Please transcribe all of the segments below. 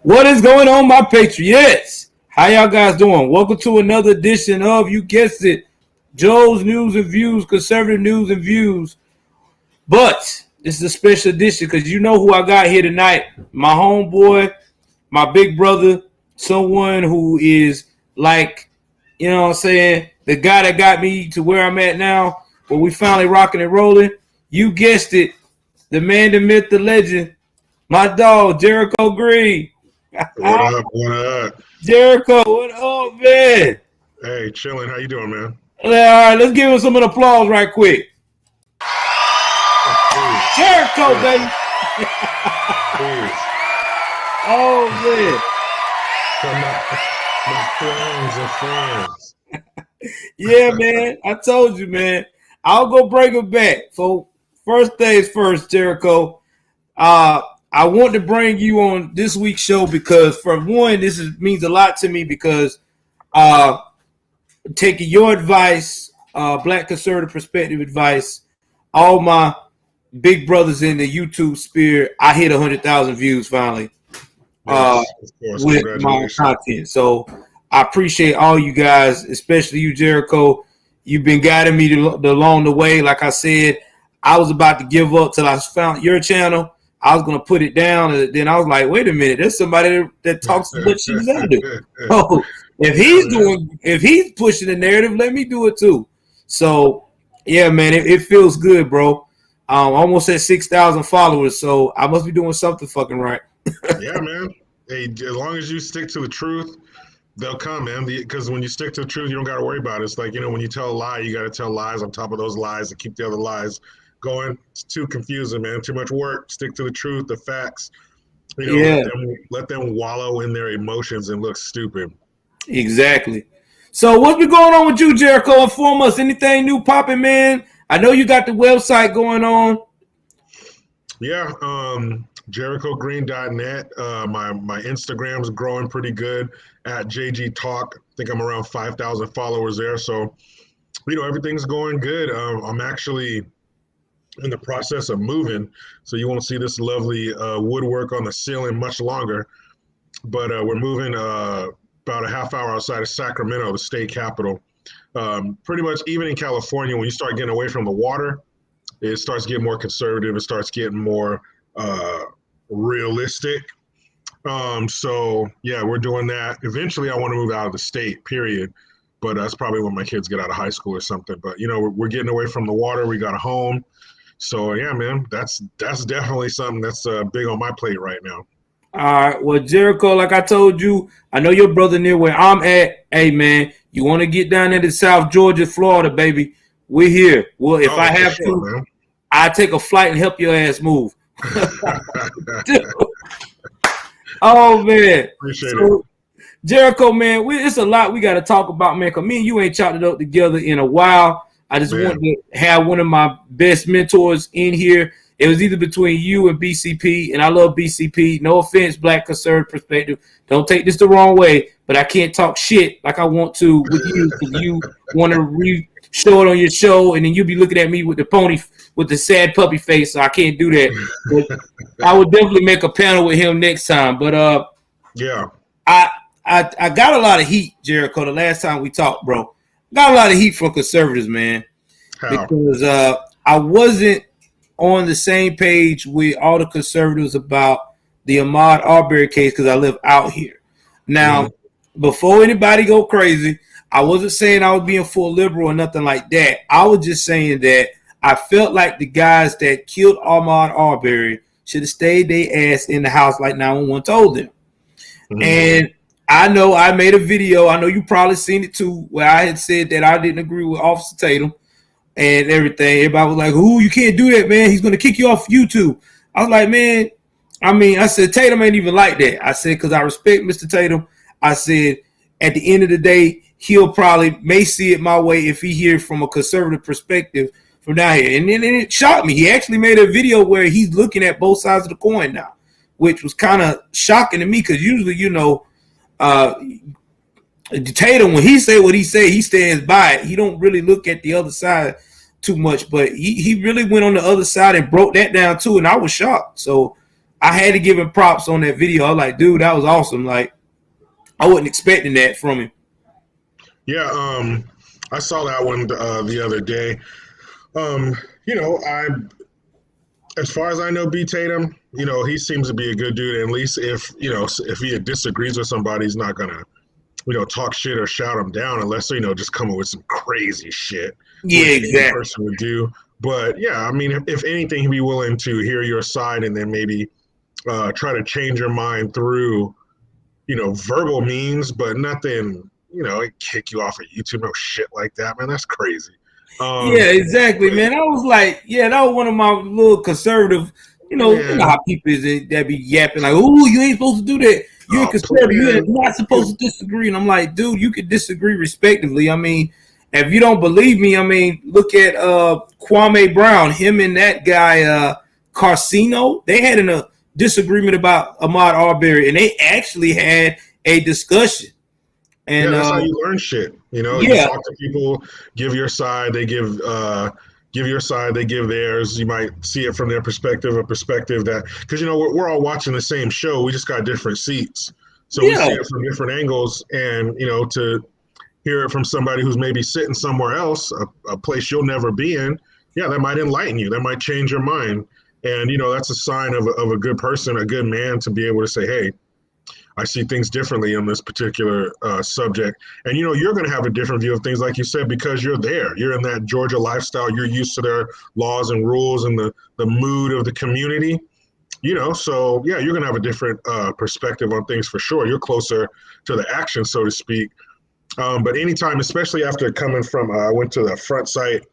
What is going on, my patriots? How y'all guys doing? Welcome to another edition of, you guessed it, Joel's News and Views, conservative news and views. But this is a special edition because you know who I got here tonight. My homeboy, my big brother, someone who is like, you know what I'm saying, the guy that got me to where I'm at now, where we finally rocking and rolling. You guessed it, the man, the myth, the legend, my dog, Jericho Green. What up? What up? Jericho, what up, man? Hey, chilling. How you doing, man? All right, let's give him some of the applause right quick. Jericho, baby. Oh, man. My friends and friends. Yeah, man. I told you, man. I'll go bring him back. So, first things first, Jericho. I want to bring you on this week's show because, for one, means a lot to me because taking your advice, Black conservative perspective advice, all my big brothers in the YouTube sphere, I hit 100,000 views finally with my content. So I appreciate all you guys, especially you, Jericho. You've been guiding me along the way. Like I said, I was about to give up till I found your channel. I was gonna put it down, and then I was like, "Wait a minute, there's somebody that talks what she's gonna do." Oh, if he's pushing the narrative, let me do it too. So, yeah, man, it feels good, bro. Almost at 6,000 followers, so I must be doing something fucking right. Yeah, man. Hey, as long as you stick to the truth, they'll come, man. Because when you stick to the truth, you don't got to worry about it. It's like, when you tell a lie, you got to tell lies on top of those lies to keep the other lies going. It's too confusing, man. Too much work. Stick to the truth, the facts. Let them wallow in their emotions and look stupid. Exactly. So what's been going on with you, Jericho? Inform us. Anything new popping, man? I know you got the website going on. Yeah, JerichoGreen.net. My Instagram's growing pretty good at JG Talk. I think I'm around 5,000 followers there. So, everything's going good. I'm actually in the process of moving, so you won't see this lovely woodwork on the ceiling much longer. But we're moving about a half hour outside of Sacramento, the state capital. Pretty much even in California, when you start getting away from the water, it starts getting more conservative. It starts getting more realistic. So, yeah, we're doing that. Eventually, I want to move out of the state, period. But that's probably when my kids get out of high school or something. But, we're getting away from the water. We got a home. So, yeah, man, that's definitely something that's big on my plate right now. All right. Well, Jericho, like I told you, I know your brother near where I'm at. Hey, man, you want to get down into South Georgia, Florida, baby, we're here. Well, if I have to, man, I'll take a flight and help your ass move. Oh, man. Appreciate it. Jericho, man, it's a lot we got to talk about, man, because me and you ain't chopped it up together in a while. I just wanted to have one of my best mentors in here. It was either between you and BCP, and I love BCP. No offense, Black conservative perspective. Don't take this the wrong way, but I can't talk shit like I want to with you because you want to show it on your show, and then you be looking at me with the sad puppy face, so I can't do that. But I would definitely make a panel with him next time. But yeah, I got a lot of heat, Jericho, the last time we talked, bro. Got a lot of heat from conservatives, man. How? Because I wasn't on the same page with all the conservatives about the Ahmaud Arbery case because I live out here. Now, before anybody go crazy, I wasn't saying I was being full liberal or nothing like that. I was just saying that I felt like the guys that killed Ahmaud Arbery should have stayed their ass in the house like 911 told them. Mm-hmm. And I know I made a video. I know you probably seen it too, where I had said that I didn't agree with Officer Tatum and everything. Everybody was like, "Ooh, you can't do that, man. He's going to kick you off YouTube." I was like, man, I said, Tatum ain't even like that. I said, because I respect Mr. Tatum. I said, at the end of the day, he'll may see it my way if he hears from a conservative perspective from down here. And then it shocked me. He actually made a video where he's looking at both sides of the coin now, which was kind of shocking to me because usually, Tatum, when he say what he say, he stands by it. He don't really look at the other side too much, but he really went on the other side and broke that down too, and I was shocked. So I had to give him props on that video. I was like, dude, that was awesome. Like, I wasn't expecting that from him. Yeah, I saw that one the other day. You know, as far as I know, B Tatum, you know, he seems to be a good dude. And at least if he disagrees with somebody, he's not gonna, talk shit or shout him down unless just come up with some crazy shit, Yeah, which any exactly. person would do. But yeah, I mean, if anything, he'd be willing to hear your side and then maybe try to change your mind through, verbal means, but nothing, it kick you off of YouTube, no shit like that, man. That's crazy. Yeah, exactly, But man. I was like, yeah, that was one of my little conservative, you know yeah, how people is that be yapping like, oh, you ain't supposed to do that. You're a oh, conservative. You're man, not supposed to disagree. And I'm like, dude, you can disagree respectively. I mean, if you don't believe me, I mean, look at Kwame Brown, him and that guy Carcino. They had a disagreement about Ahmaud Arbery, and they actually had a discussion. yeah, And that's how you learn shit. You yeah, talk to people, give your side, they give your side, they give theirs. You might see it from their perspective, a perspective that because we're all watching the same show, we just got different seats, so we yeah. see it from different angles, and to hear it from somebody who's maybe sitting somewhere else, a place you'll never be in, yeah, that might enlighten you, that might change your mind, and that's a sign of a good person, a good man, to be able to say, hey, I see things differently on this particular subject. And, you're going to have a different view of things, like you said, because you're there. You're in that Georgia lifestyle. You're used to their laws and rules and the mood of the community. So, yeah, you're going to have a different perspective on things for sure. You're closer to the action, so to speak. But anytime, especially after coming from, I went to the Front Sight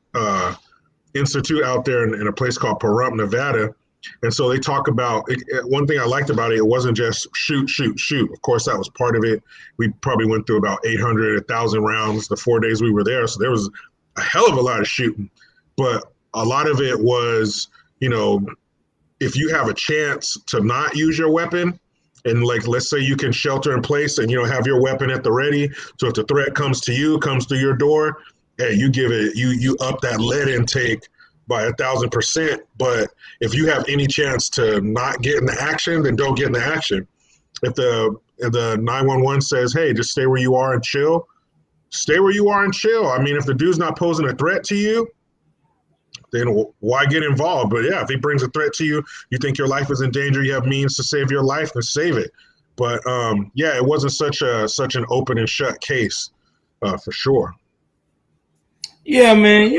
Institute out there in a place called Pahrump, Nevada. And so they talk about one thing I liked about it. It wasn't just shoot, shoot, shoot. Of course, that was part of it. We probably went through about 800, 1,000 rounds the 4 days we were there. So there was a hell of a lot of shooting. But a lot of it was, if you have a chance to not use your weapon, and like, let's say you can shelter in place and, have your weapon at the ready. So if the threat comes to you, comes through your door, hey, you give it, you up that lead intake by 1,000%. But if you have any chance to not get in the action, then don't get in the action. If the 911 says, hey, just stay where you are and chill, stay where you are and chill. I mean, if the dude's not posing a threat to you, then why get involved? But yeah, if he brings a threat to you, you think your life is in danger, you have means to save your life, then save it. But yeah, it wasn't such an open and shut case for sure. Yeah, man,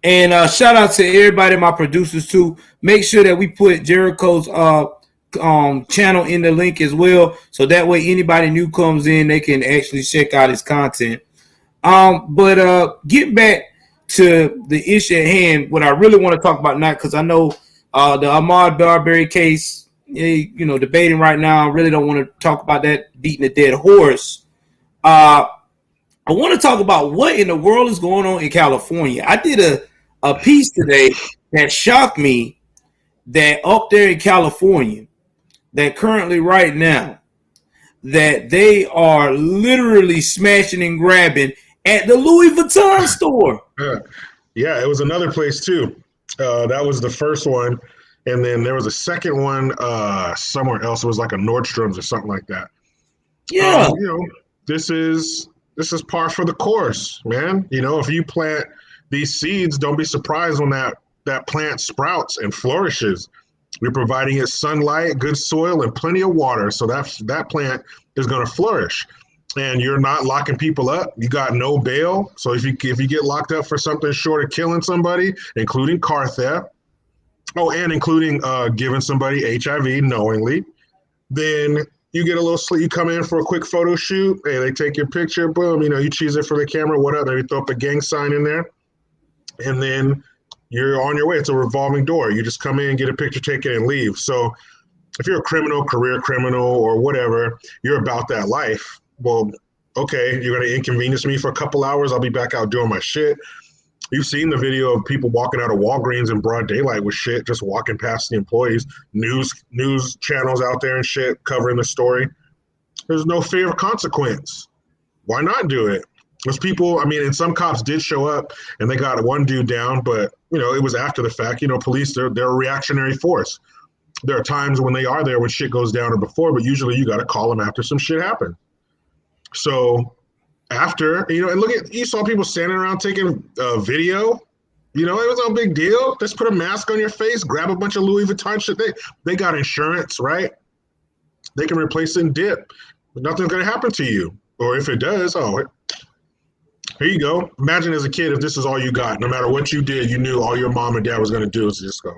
And shout out to everybody, my producers too. Make sure that we put Jericho's channel in the link as well, so that way anybody new comes in, they can actually check out his content. But get back to the issue at hand. What I really want to talk about now, because I know the Ahmaud Arbery case, debating right now. I really don't want to talk about that, beating a dead horse. I want to talk about what in the world is going on in California. I did a piece today that shocked me, that up there in California, that currently right now, that they are literally smashing and grabbing at the Louis Vuitton store. Yeah, it was another place too. That was the first one. And then there was a second one somewhere else. It was like a Nordstrom's or something like that. Yeah. This is par for the course, man. If you plant these seeds, don't be surprised when that plant sprouts and flourishes. You're providing it sunlight, good soil, and plenty of water, so that plant is going to flourish. And you're not locking people up. You got no bail. So if you get locked up for something short of killing somebody, including car theft, and including giving somebody HIV knowingly, then you get a little sleep. You come in for a quick photo shoot. Hey, they take your picture. Boom. You choose it for the camera. Whatever. You throw up a gang sign in there, and then you're on your way. It's a revolving door. You just come in, get a picture taken, and leave. So if you're a criminal, career criminal, or whatever, you're about that life. Well, okay, you're going to inconvenience me for a couple hours. I'll be back out doing my shit. You've seen the video of people walking out of Walgreens in broad daylight with shit, just walking past the employees, news channels out there and shit covering the story. There's no fear of consequence. Why not do it? There's people, and some cops did show up and they got one dude down, but, it was after the fact. Police, they're a reactionary force. There are times when they are there when shit goes down or before, but usually you got to call them after some shit happens. So after, and look at, you saw people standing around taking video. It was no big deal. Just put a mask on your face, grab a bunch of Louis Vuitton shit. They got insurance, right? They can replace it and dip. Nothing's going to happen to you. Or if it does, here you go. Imagine as a kid if this is all you got. No matter what you did, you knew all your mom and dad was going to do is just go.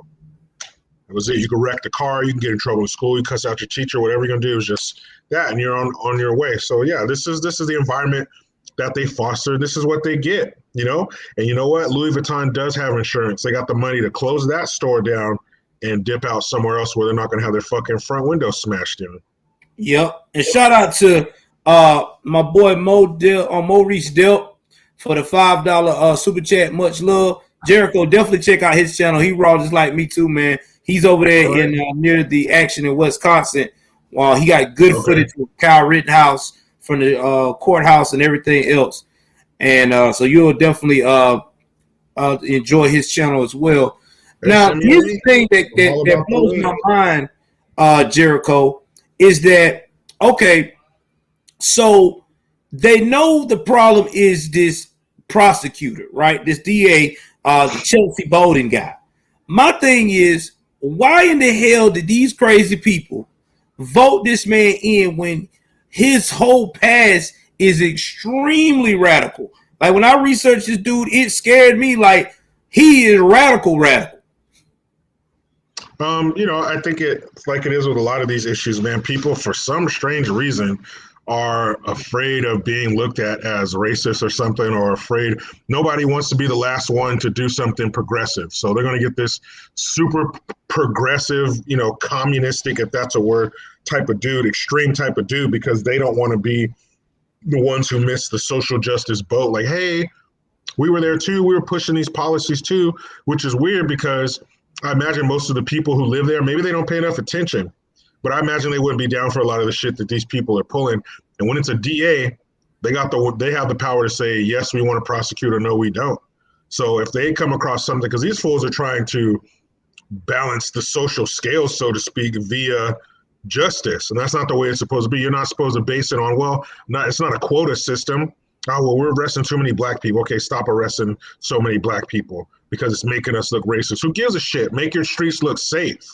That was it. You could wreck the car. You can get in trouble in school. You cuss out your teacher. Whatever you're going to do is just that, and you're on your way. So, yeah, this is the environment that they foster. This is what they get, And you know what? Louis Vuitton does have insurance. They got the money to close that store down and dip out somewhere else where they're not going to have their fucking front window smashed in. Yep. And shout out to my boy Maurice Delp for the $5 super chat. Much love. Jericho, definitely check out his channel. He raw just like me too, man. He's over there in near the action in Wisconsin. He got good footage with Kyle Rittenhouse from the courthouse and everything else. And so you'll definitely enjoy his channel as well. Now, here's the thing that blows my mind, Jericho, is that, so they know the problem is this prosecutor, right? This DA, the Chelsea Bowden guy. My thing is, why in the hell did these crazy people vote this man in when his whole past is extremely radical? Like, when I researched this dude, it scared me. Like, he is radical. I think it's like it is with a lot of these issues, man. People, for some strange reason, are afraid of being looked at as racist or something, or afraid. Nobody wants to be the last one to do something progressive. So they're going to get this super progressive, communistic, if that's a word, type of dude, extreme type of dude, because they don't want to be the ones who miss the social justice boat. Like, hey, we were there too. We were pushing these policies too, which is weird because I imagine most of the people who live there, maybe they don't pay enough attention, but I imagine they wouldn't be down for a lot of the shit that these people are pulling. And when it's a DA, they have the power to say, yes, we want to prosecute, or no, we don't. So if they come across something, because these fools are trying to balance the social scale, so to speak, via justice. And that's not the way it's supposed to be. You're not supposed to base it on, it's not a quota system. Oh, well, we're arresting too many black people. Okay, stop arresting so many black people because it's making us look racist. Who gives a shit? Make your streets look safe.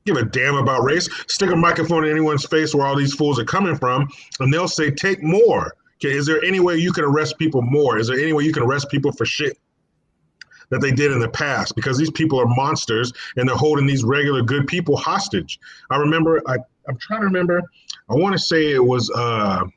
Give a damn about race. Stick a microphone in anyone's face where all these fools are coming from, and they'll say, take more. Okay, is there any way you can arrest people more? Is there any way you can arrest people for shit that they did in the past? Because these people are monsters, and they're holding these regular good people hostage. I remember, I'm trying to remember, I want to say it was, not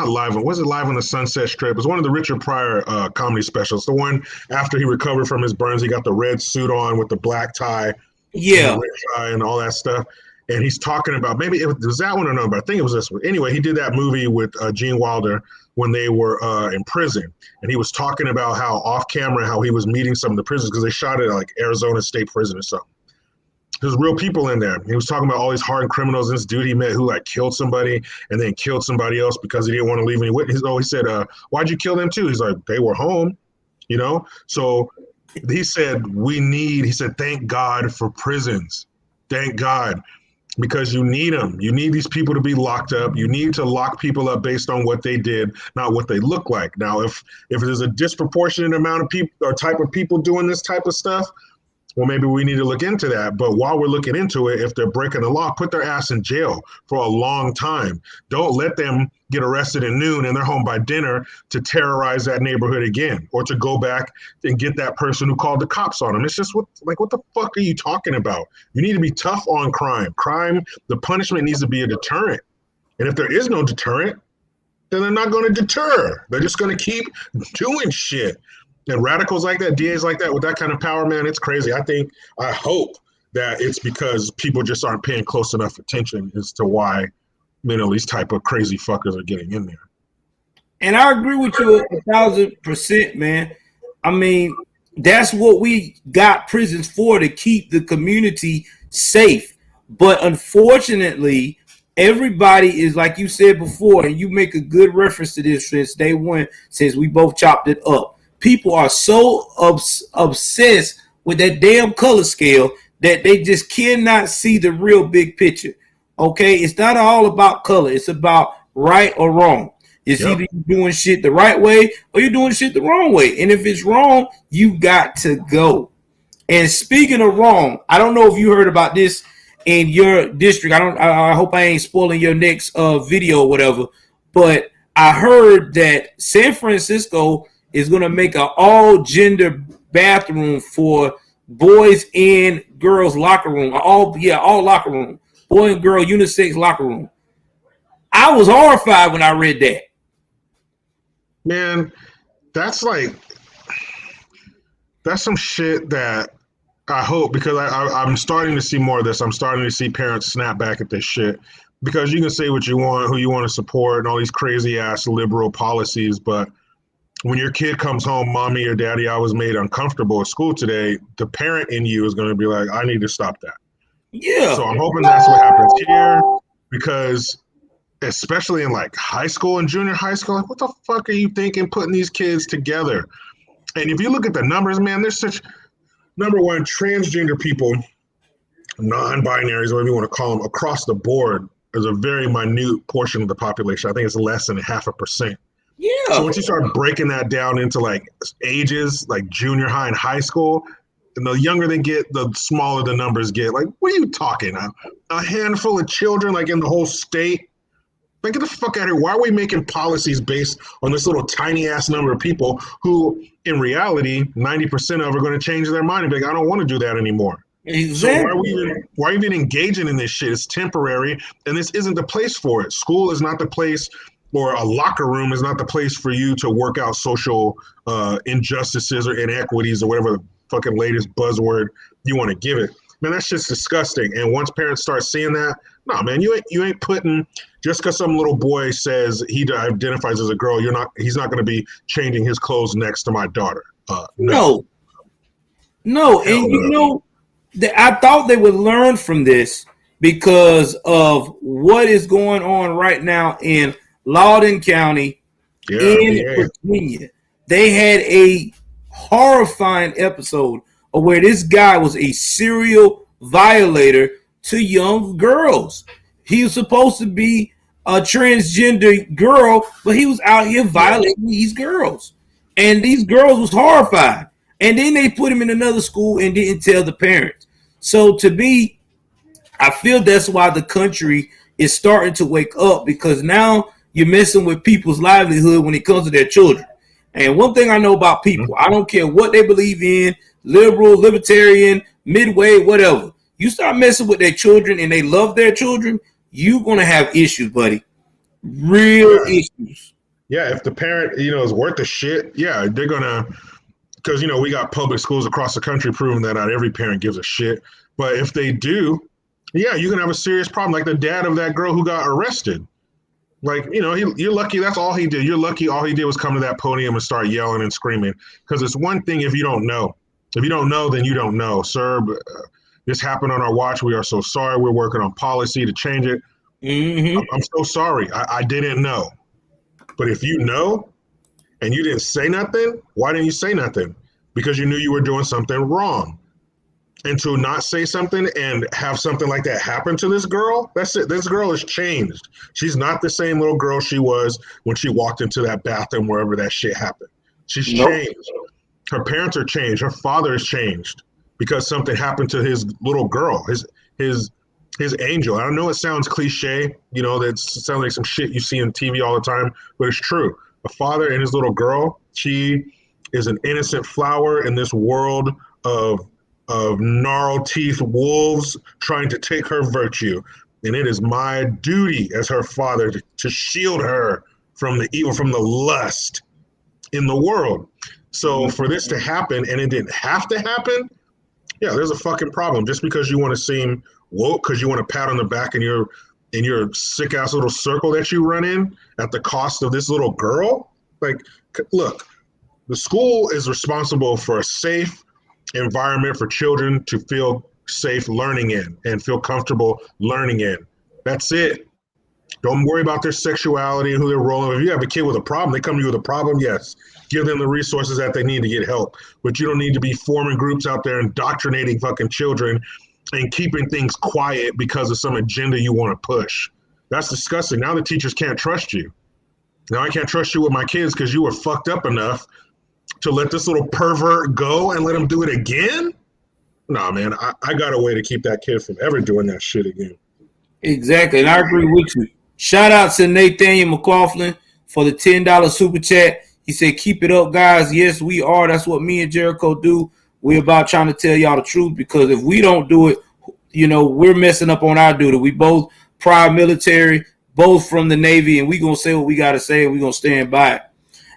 Live on. Was it Live on the Sunset Strip? It was one of the Richard Pryor comedy specials. The one after he recovered from his burns, he got the red suit on with the black tie, and, and all that stuff. And he's talking about, maybe it was that one or no, but I think it was this one. Anyway, he did that movie with Gene Wilder when they were in prison, and he was talking about how off camera, how he was meeting some of the prisoners because they shot it at like Arizona State Prison or something. There's real people in there. He was talking about all these hardened criminals. This dude he met who like killed somebody and then killed somebody else because he didn't want to leave any witnesses. He said, why'd you kill them too? He's like, they were home, So he said, thank God for prisons. Thank God, because you need them. You need these people to be locked up. You need to lock people up based on what they did, not what they look like. Now, if there's a disproportionate amount of people or type of people doing this type of stuff, well, maybe we need to look into that. But while we're looking into it, if they're breaking the law, put their ass in jail for a long time. Don't let them get arrested at noon and they're home by dinner to terrorize that neighborhood again, or to go back and get that person who called the cops on them. It's just what the fuck are you talking about? You need to be tough on crime. Crime, the punishment needs to be a deterrent. And if there is no deterrent, then they're not going to deter. They're just going to keep doing shit. And radicals like that, DAs like that, with that kind of power, man, it's crazy. I hope that it's because people just aren't paying close enough attention as to why, these type of crazy fuckers are getting in there. And I agree with you 1,000%, man. I mean, that's what we got prisons for, to keep the community safe. But unfortunately, everybody is, like you said before, and you make a good reference to this since day one, since we both chopped it up. People are so obsessed with that damn color scale that they just cannot see the real big picture. Okay, it's not all about color. It's about right or wrong. It's either you're doing shit the right way or you're doing shit the wrong way. And if it's wrong, you got to go. And speaking of wrong, I don't know if you heard about this in your district. I hope I ain't spoiling your next video or whatever. But I heard that San Francisco is going to make an all-gender bathroom for boys and girls locker room. All locker room. Boy and girl unisex locker room. I was horrified when I read that. Man, that's some shit that I hope, because I'm starting to see more of this. I'm starting to see parents snap back at this shit, because you can say what you want, who you want to support, and all these crazy ass liberal policies. But when your kid comes home, mommy or daddy, I was made uncomfortable at school today, the parent in you is going to be like, I need to stop that. Yeah. So I'm hoping that's what happens here, because especially in like high school and junior high school, like what the fuck are you thinking putting these kids together? And if you look at the numbers, man, there's such, number one, transgender people, non-binaries, whatever you want to call them, across the board is a very minute portion of the population. I think it's less than 0.5%. Yeah. So once you start breaking that down into like ages, like junior high and high school, and the younger they get, the smaller the numbers get. Like, what are you talking? A handful of children, like in the whole state? Like, get the fuck out of here. Why are we making policies based on this little tiny ass number of people who, in reality, 90% of are going to change their mind and be like, I don't want to do that anymore. Exactly. So why are we even engaging in this shit? It's temporary, and this isn't the place for it. School is not the place, or a locker room is not the place for you to work out social injustices or inequities or whatever the fucking latest buzzword you want to give it. Man, that's just disgusting. And once parents start seeing that, no, man, you ain't putting, just because some little boy says he identifies as a girl, he's not going to be changing his clothes next to my daughter. No. And you know, I thought they would learn from this because of what is going on right now in Loudoun County in Virginia. They had a horrifying episode of where this guy was a serial violator to young girls. He was supposed to be a transgender girl, but he was out here violating these girls. And these girls was horrified. And then they put him in another school and didn't tell the parents. So to me, I feel that's why the country is starting to wake up, because now you're messing with people's livelihood when it comes to their children. And one thing I know about people, I don't care what they believe in, liberal, libertarian, midway, whatever. You start messing with their children and they love their children, you're going to have issues, buddy. Real issues. Yeah, if the parent, is worth the shit, they're going to, because, we got public schools across the country proving that not every parent gives a shit. But if they do, you're going to have a serious problem. Like the dad of that girl who got arrested. Like, you're lucky that's all he did. You're lucky all he did was come to that podium and start yelling and screaming. Because it's one thing if you don't know. If you don't know, then you don't know. Sir, this happened on our watch. We are so sorry. We're working on policy to change it. Mm-hmm. I'm so sorry. I didn't know. But if you know and you didn't say nothing, why didn't you say nothing? Because you knew you were doing something wrong. And to not say something and have something like that happen to this girl, that's it. This girl has changed. She's not the same little girl she was when she walked into that bathroom wherever that shit happened. She's changed. Her parents are changed. Her father has changed because something happened to his little girl, his angel. I know it sounds cliche, that sounds like some shit you see on TV all the time, but it's true. A father and his little girl, she is an innocent flower in this world of gnarled teeth wolves trying to take her virtue. And it is my duty as her father to shield her from the evil, from the lust in the world. So for this to happen, and it didn't have to happen, there's a fucking problem. Just because you want to seem woke, because you want to pat on the back in your sick ass little circle that you run in at the cost of this little girl. Like, look, the school is responsible for a safe environment for children to feel safe learning in and feel comfortable learning in. That's it. Don't worry about their sexuality and who they're rolling. If you have a kid with a problem, they come to you with a problem, yes. Give them the resources that they need to get help. But you don't need to be forming groups out there indoctrinating fucking children and keeping things quiet because of some agenda you want to push. That's disgusting. Now the teachers can't trust you. Now I can't trust you with my kids because you were fucked up enough to let this little pervert go and let him do it again? Nah, man, I got a way to keep that kid from ever doing that shit again. Exactly, and I agree with you. Shout out to Nathaniel McLaughlin for the $10 super chat. He said, keep it up, guys. Yes, we are. That's what me and Jericho do. We're about trying to tell y'all the truth, because if we don't do it, we're messing up on our duty. We both prior military, both from the Navy, and we're going to say what we got to say, and we're going to stand by it.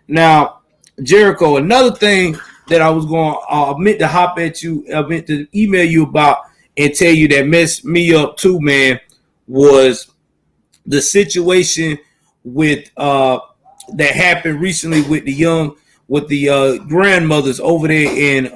Now, Jericho, another thing that I was going to meant to hop at you, I meant to email you about and tell you that messed me up too, man, was the situation with that happened recently with the grandmothers over there in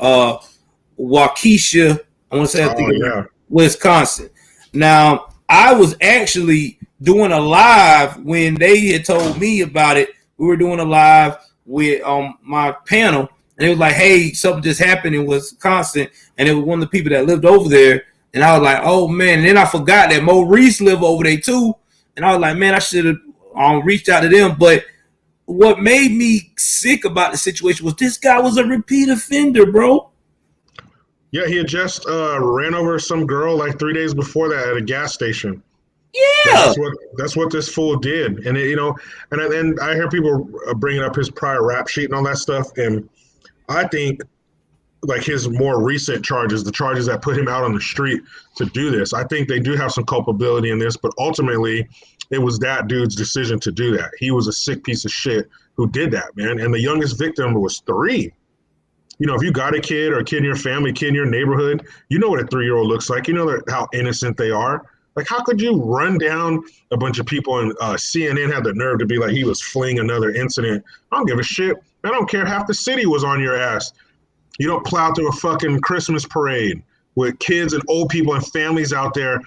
Waukesha, I want to say, Wisconsin. Now, I was actually doing a live when they had told me about it. We were doing a live with my panel, and it was like, hey, something just happened in Wisconsin, and it was one of the people that lived over there. And I was like, oh, man. And then I forgot that Maurice lived over there, too. And I was like, man, I should have reached out to them. But what made me sick about the situation was this guy was a repeat offender, bro. Yeah, he had just ran over some girl like 3 days before that at a gas station. Yeah. That's what this fool did. And, and I hear people bringing up his prior rap sheet and all that stuff. And I think like his more recent charges, the charges that put him out on the street to do this, I think they do have some culpability in this, but ultimately it was that dude's decision to do that. He was a sick piece of shit who did that, man. And the youngest victim was 3. If you got a kid or a kid in your family, kid in your neighborhood, you know what a 3-year-old looks like. You know how innocent they are. Like, how could you run down a bunch of people and CNN had the nerve to be like, he was fleeing another incident? I don't give a shit. I don't care. Half the city was on your ass. You don't plow through a fucking Christmas parade with kids and old people and families out there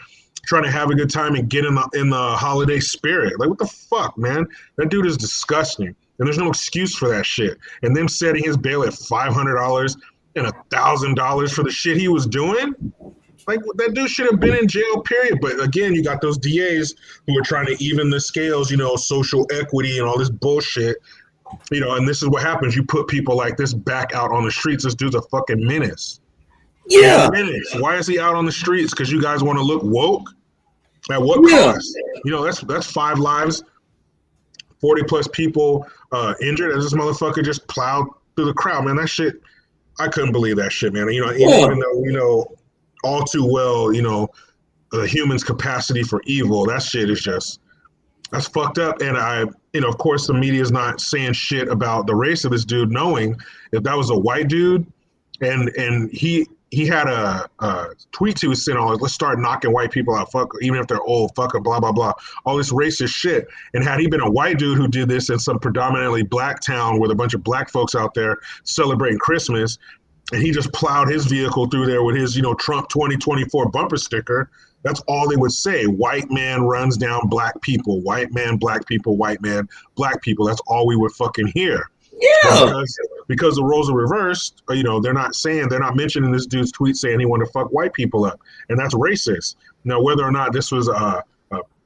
trying to have a good time and get in the holiday spirit. Like, what the fuck, man? That dude is disgusting. And there's no excuse for that shit. And them setting his bail at $500 and $1,000 for the shit he was doing? Like, that dude should have been in jail, period. But again, you got those DAs who are trying to even the scales, social equity and all this bullshit. And this is what happens. You put people like this back out on the streets. This dude's a fucking menace. Yeah. Why is he out on the streets? Because you guys want to look woke? At what cost? That's 5 lives, 40 plus people injured as this motherfucker just plowed through the crowd, man. That shit, I couldn't believe that shit, man. Even though we know all too well, the human's capacity for evil, that shit is just, that's fucked up. And of course the media is not saying shit about the race of this dude, knowing if that was a white dude and he had a tweet he was sent on, let's start knocking white people out, fuck, even if they're old, fuck, blah, blah, blah, all this racist shit. And had he been a white dude who did this in some predominantly black town with a bunch of black folks out there celebrating Christmas, and he just plowed his vehicle through there with his, Trump 2024 bumper sticker, that's all they would say. White man runs down black people. White man, black people, white man, black people. That's all we would fucking hear. Yeah. Because the roles are reversed, they're not mentioning this dude's tweet saying he wanted to fuck white people up. And that's racist. Now, whether or not this was a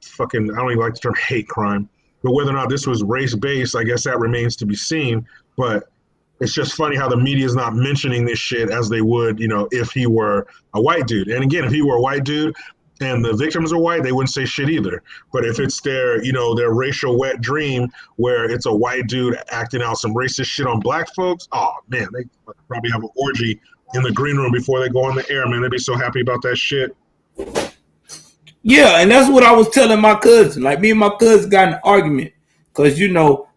fucking, I don't even like the term hate crime, but whether or not this was race-based, I guess that remains to be seen. But it's just funny how the media is not mentioning this shit as they would, if he were a white dude. And again, if he were a white dude and the victims are white, they wouldn't say shit either. But if it's their racial wet dream where it's a white dude acting out some racist shit on black folks, oh man, they probably have an orgy in the green room before they go on the air, man. They'd be so happy about that shit. Yeah, and that's what I was telling my cousin. Like, me and my cousin got in an argument because,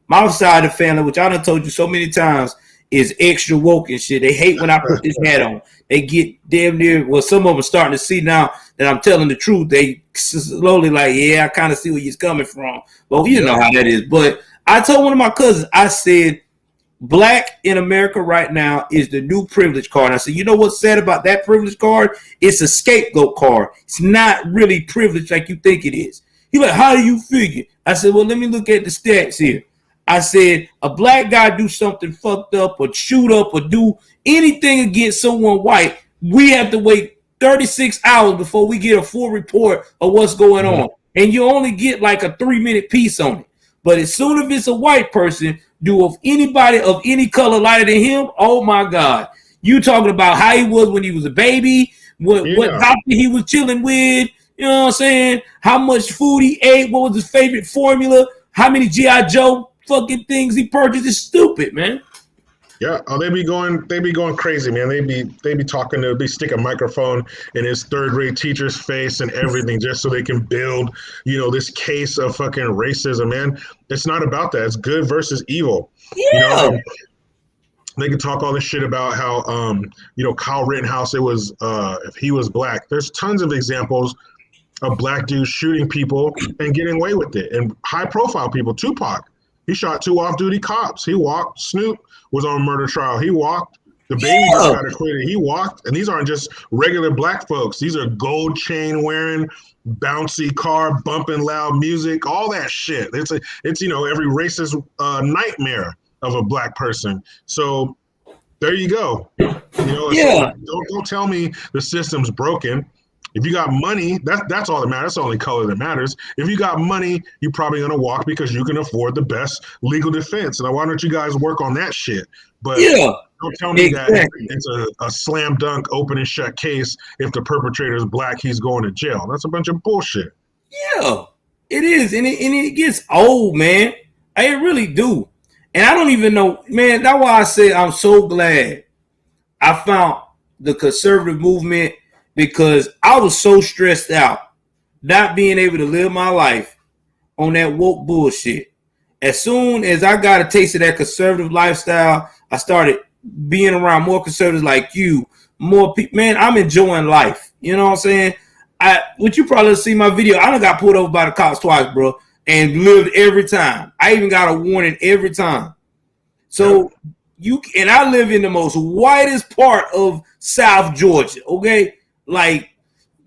my side of the family, which I done told you so many times, is extra woke and shit. They hate when I put this hat on. They get damn near, well, some of them are starting to see now that I'm telling the truth. They slowly like, yeah, I kind of see where he's coming from. Well, you know how that is. But I told one of my cousins, I said, black in America right now is the new privilege card. I said, you know what's sad about that privilege card? It's a scapegoat card. It's not really privilege like you think it is. He's like, how do you figure? I said, well, let me look at the stats here. I said, a black guy do something fucked up or shoot up or do anything against someone white, we have to wait 36 hours before we get a full report of what's going on. And you only get like a 3-minute piece on it. But as soon as it's a white person, do of anybody of any color lighter than him, oh my God. You talking about how he was when he was a baby, what doctor he was chilling with, you know what I'm saying? How much food he ate, what was his favorite formula, how many G.I. Joe fucking things he purchased. Is stupid, man. Yeah, they be going crazy, man. They be talking. They stick a microphone in his third-grade teacher's face and everything, just so they can build, this case of fucking racism, man. It's not about that. It's good versus evil. Yeah. They can talk all this shit about how, Kyle Rittenhouse. It was if he was black. There's tons of examples of black dudes shooting people and getting away with it, and high-profile people. Tupac, he shot 2 off-duty cops. He walked. Snoop was on a murder trial. He walked. The baby just got acquitted. He walked. And these aren't just regular black folks. These are gold chain wearing, bouncy car, bumping loud music, all that shit. It's every racist nightmare of a black person. So there you go. So don't tell me the system's broken. If you got money, that's all that matters. That's the only color that matters. If you got money, you're probably going to walk because you can afford the best legal defense. And why don't you guys work on that shit? But don't tell me that it's a slam dunk, open and shut case. If the perpetrator is black, he's going to jail. That's a bunch of bullshit. Yeah, it is. And it gets old, man. I really do. And I don't even know, man, that's why I say I'm so glad I found the conservative movement, because I was so stressed out not being able to live my life on that woke bullshit. As soon as I got a taste of that conservative lifestyle, I started being around more conservatives like you, more people. Man, I'm enjoying life. You know what I'm saying? What you probably see my video, I done got pulled over by the cops twice, bro, and lived every time. I even got a warning every time. So I live in the most whitest part of South Georgia, okay? Like,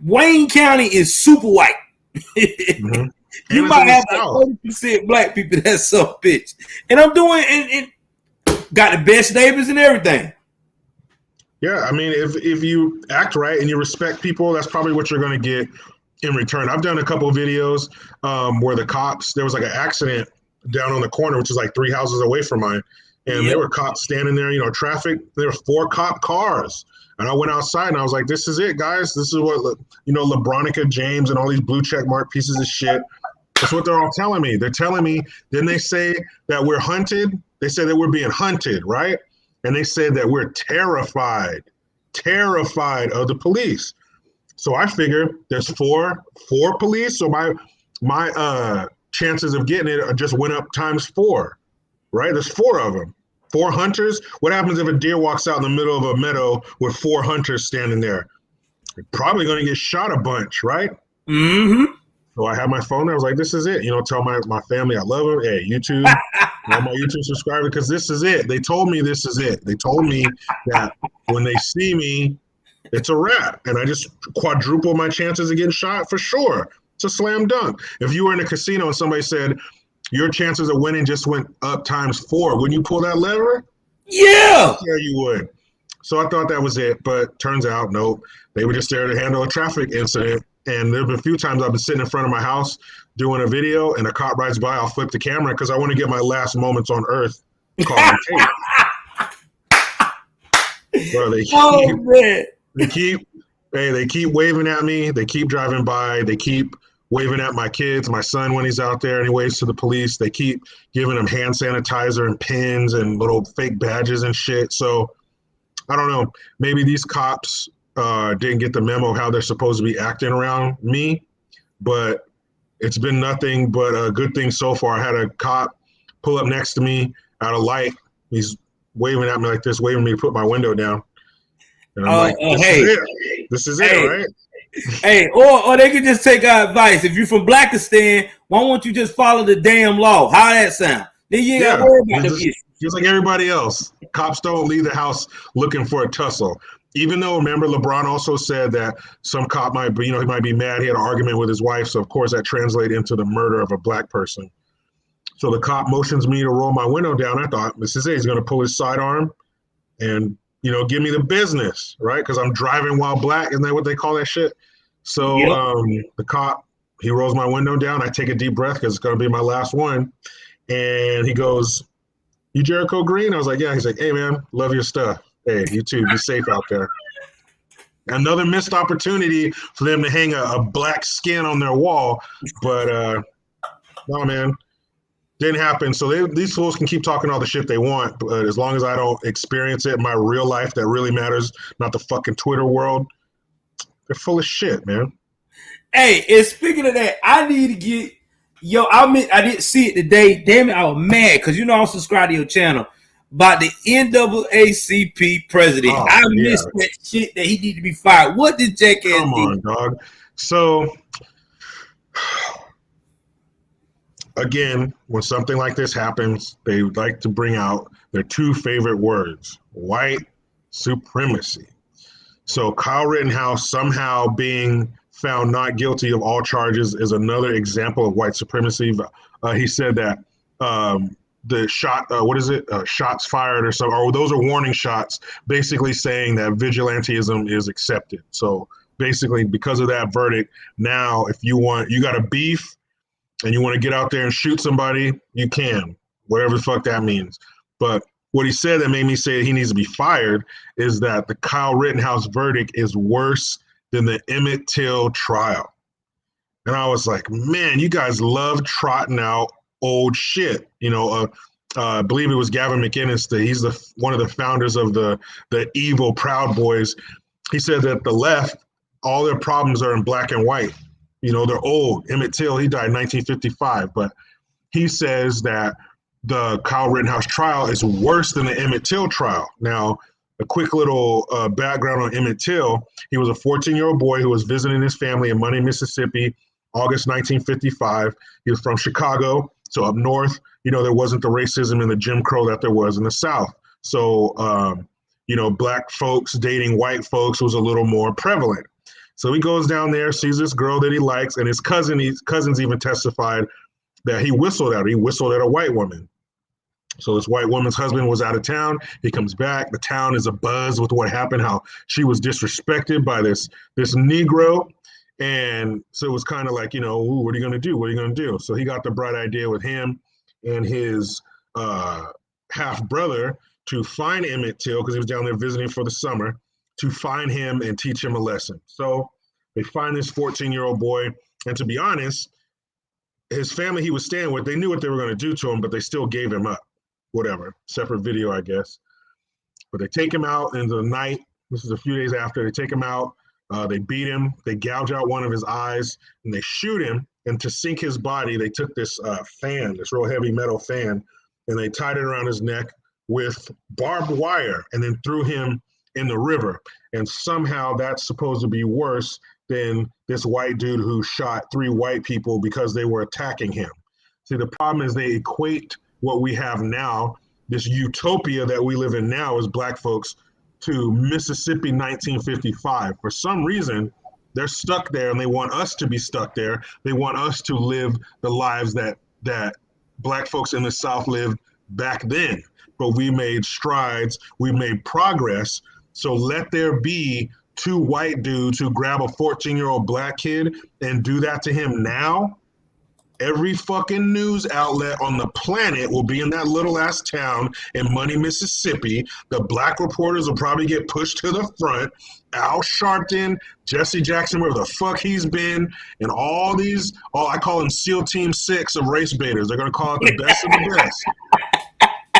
Wayne County is super white. You might have like 40% black people. That's so bitch. And I'm doing and got the best neighbors and everything. Yeah, I mean, if you act right and you respect people, that's probably what you're going to get in return. I've done a couple of videos where there was like an accident down on the corner, which is like 3 houses away from mine. And there were cops standing there, traffic. There were 4 cop cars. And I went outside and I was like, this is it, guys. This is what, LeBronica James and all these blue check mark pieces of shit. That's what they're all telling me. They're telling me, didn't they say that we're hunted? They said that we're being hunted, right? And they said that we're terrified of the police. So I figure there's four police. So my chances of getting it just went up ×4, right? There's 4 of them. 4 hunters. What happens if a deer walks out in the middle of a meadow with 4 hunters standing there? They're probably going to get shot a bunch, right? Mm-hmm. So I had my phone there. I was like, this is it. Tell my family I love them. Hey, YouTube, all my YouTube subscribers, because this is it. They told me this is it. They told me that when they see me, it's a wrap. And I just quadruple my chances of getting shot for sure. It's a slam dunk. If you were in a casino and somebody said, your chances of winning just went up ×4. Wouldn't you pull that lever? Yeah. Yeah, you would. So I thought that was it, but turns out, nope. They were just there to handle a traffic incident. And there have been a few times I've been sitting in front of my house doing a video and a cop rides by, I'll flip the camera because I want to get my last moments on earth calling tape. Bro, they keep waving at me. They keep driving by. They keep waving at my kids, my son when he's out there and he waves to the police. They keep giving him hand sanitizer and pins and little fake badges and shit. So I don't know. Maybe these cops didn't get the memo of how they're supposed to be acting around me, but it's been nothing but a good thing so far. I had a cop pull up next to me at a light. He's waving at me like this, waving me to put my window down. And I'm like, this is it, right? Hey, or they could just take our advice. If you're from Blackistan, why won't you just follow the damn law? How that sound? Then you ain't got to worry about the issue. Just like everybody else, cops don't leave the house looking for a tussle. Even though, remember, LeBron also said that some cop might be, he might be mad. He had an argument with his wife. So, of course, that translated into the murder of a black person. So the cop motions me to roll my window down. I thought, this is it. He's going to pull his sidearm and, give me the business, right? Because I'm driving while black. Isn't that what they call that shit? So Yep. the cop, he rolls my window down. I take a deep breath because it's going to be my last one. And he goes, "You Jericho Green?" I was like, "Yeah." He's like, "Hey, man, love your stuff. Hey, you too. Be safe out there." Another missed opportunity for them to hang a black skin on their wall. But no, man, didn't happen. So these fools can keep talking all the shit they want. But as long as I don't experience it in my real life that really matters, not the fucking Twitter world, they're full of shit, man. Hey, and speaking of that, I need to get I didn't see it today. Damn it, I was mad because I'm subscribed to your channel about the NAACP president. Oh, I yeah. missed that shit that he need to be fired. What did jackass Come do? on, dog. So, again, when something like this happens, they like to bring out their two favorite words: white supremacy. So Kyle Rittenhouse somehow being found not guilty of all charges is another example of white supremacy. He said that the shot, shots fired or so, or those are warning shots, basically saying that vigilantism is accepted. So basically, because of that verdict, now if you got a beef and you want to get out there and shoot somebody, you can, whatever the fuck that means. But what he said that made me say he needs to be fired is that the Kyle Rittenhouse verdict is worse than the Emmett Till trial. And I was like, man, you guys love trotting out old shit. I believe it was Gavin McInnes. He's one of the founders of the evil Proud Boys. He said that the left, all their problems are in black and white. They're old. Emmett Till, he died in 1955, but he says that the Kyle Rittenhouse trial is worse than the Emmett Till trial. Now, a quick little background on Emmett Till. He was a 14-year-old boy who was visiting his family in Money, Mississippi, August 1955. He was from Chicago, so up north, there wasn't the racism and the Jim Crow that there was in the South. So, black folks dating white folks was a little more prevalent. So he goes down there, sees this girl that he likes, and his cousins even testified that he whistled at her. He whistled at a white woman. So this white woman's husband was out of town. He comes back. The town is abuzz with what happened, how she was disrespected by this Negro. And so it was kind of like, ooh, what are you going to do? What are you going to do? So he got the bright idea with him and his half brother to find Emmett Till, because he was down there visiting for the summer, to find him and teach him a lesson. So they find this 14-year-old boy. And to be honest, his family he was staying with, they knew what they were going to do to him, but they still gave him up. Whatever. Separate video, I guess. But they take him out in the night. This is a few days after. They take him out. They beat him. They gouge out one of his eyes, and they shoot him. And to sink his body, they took this fan, this real heavy metal fan, and they tied it around his neck with barbed wire and then threw him in the river. And somehow that's supposed to be worse than this white dude who shot 3 white people because they were attacking him. See, the problem is they equate what we have now, this utopia that we live in now as black folks, to Mississippi 1955. For some reason, they're stuck there and they want us to be stuck there. They want us to live the lives that black folks in the South lived back then. But we made strides, we made progress. So let there be 2 white dudes who grab a 14-year-old black kid and do that to him now. Every fucking news outlet on the planet will be in that little ass town in Money, Mississippi. The black reporters will probably get pushed to the front. Al Sharpton, Jesse Jackson, wherever the fuck he's been, and all I call them SEAL Team 6 of race baiters. They're going to call it the best of the best.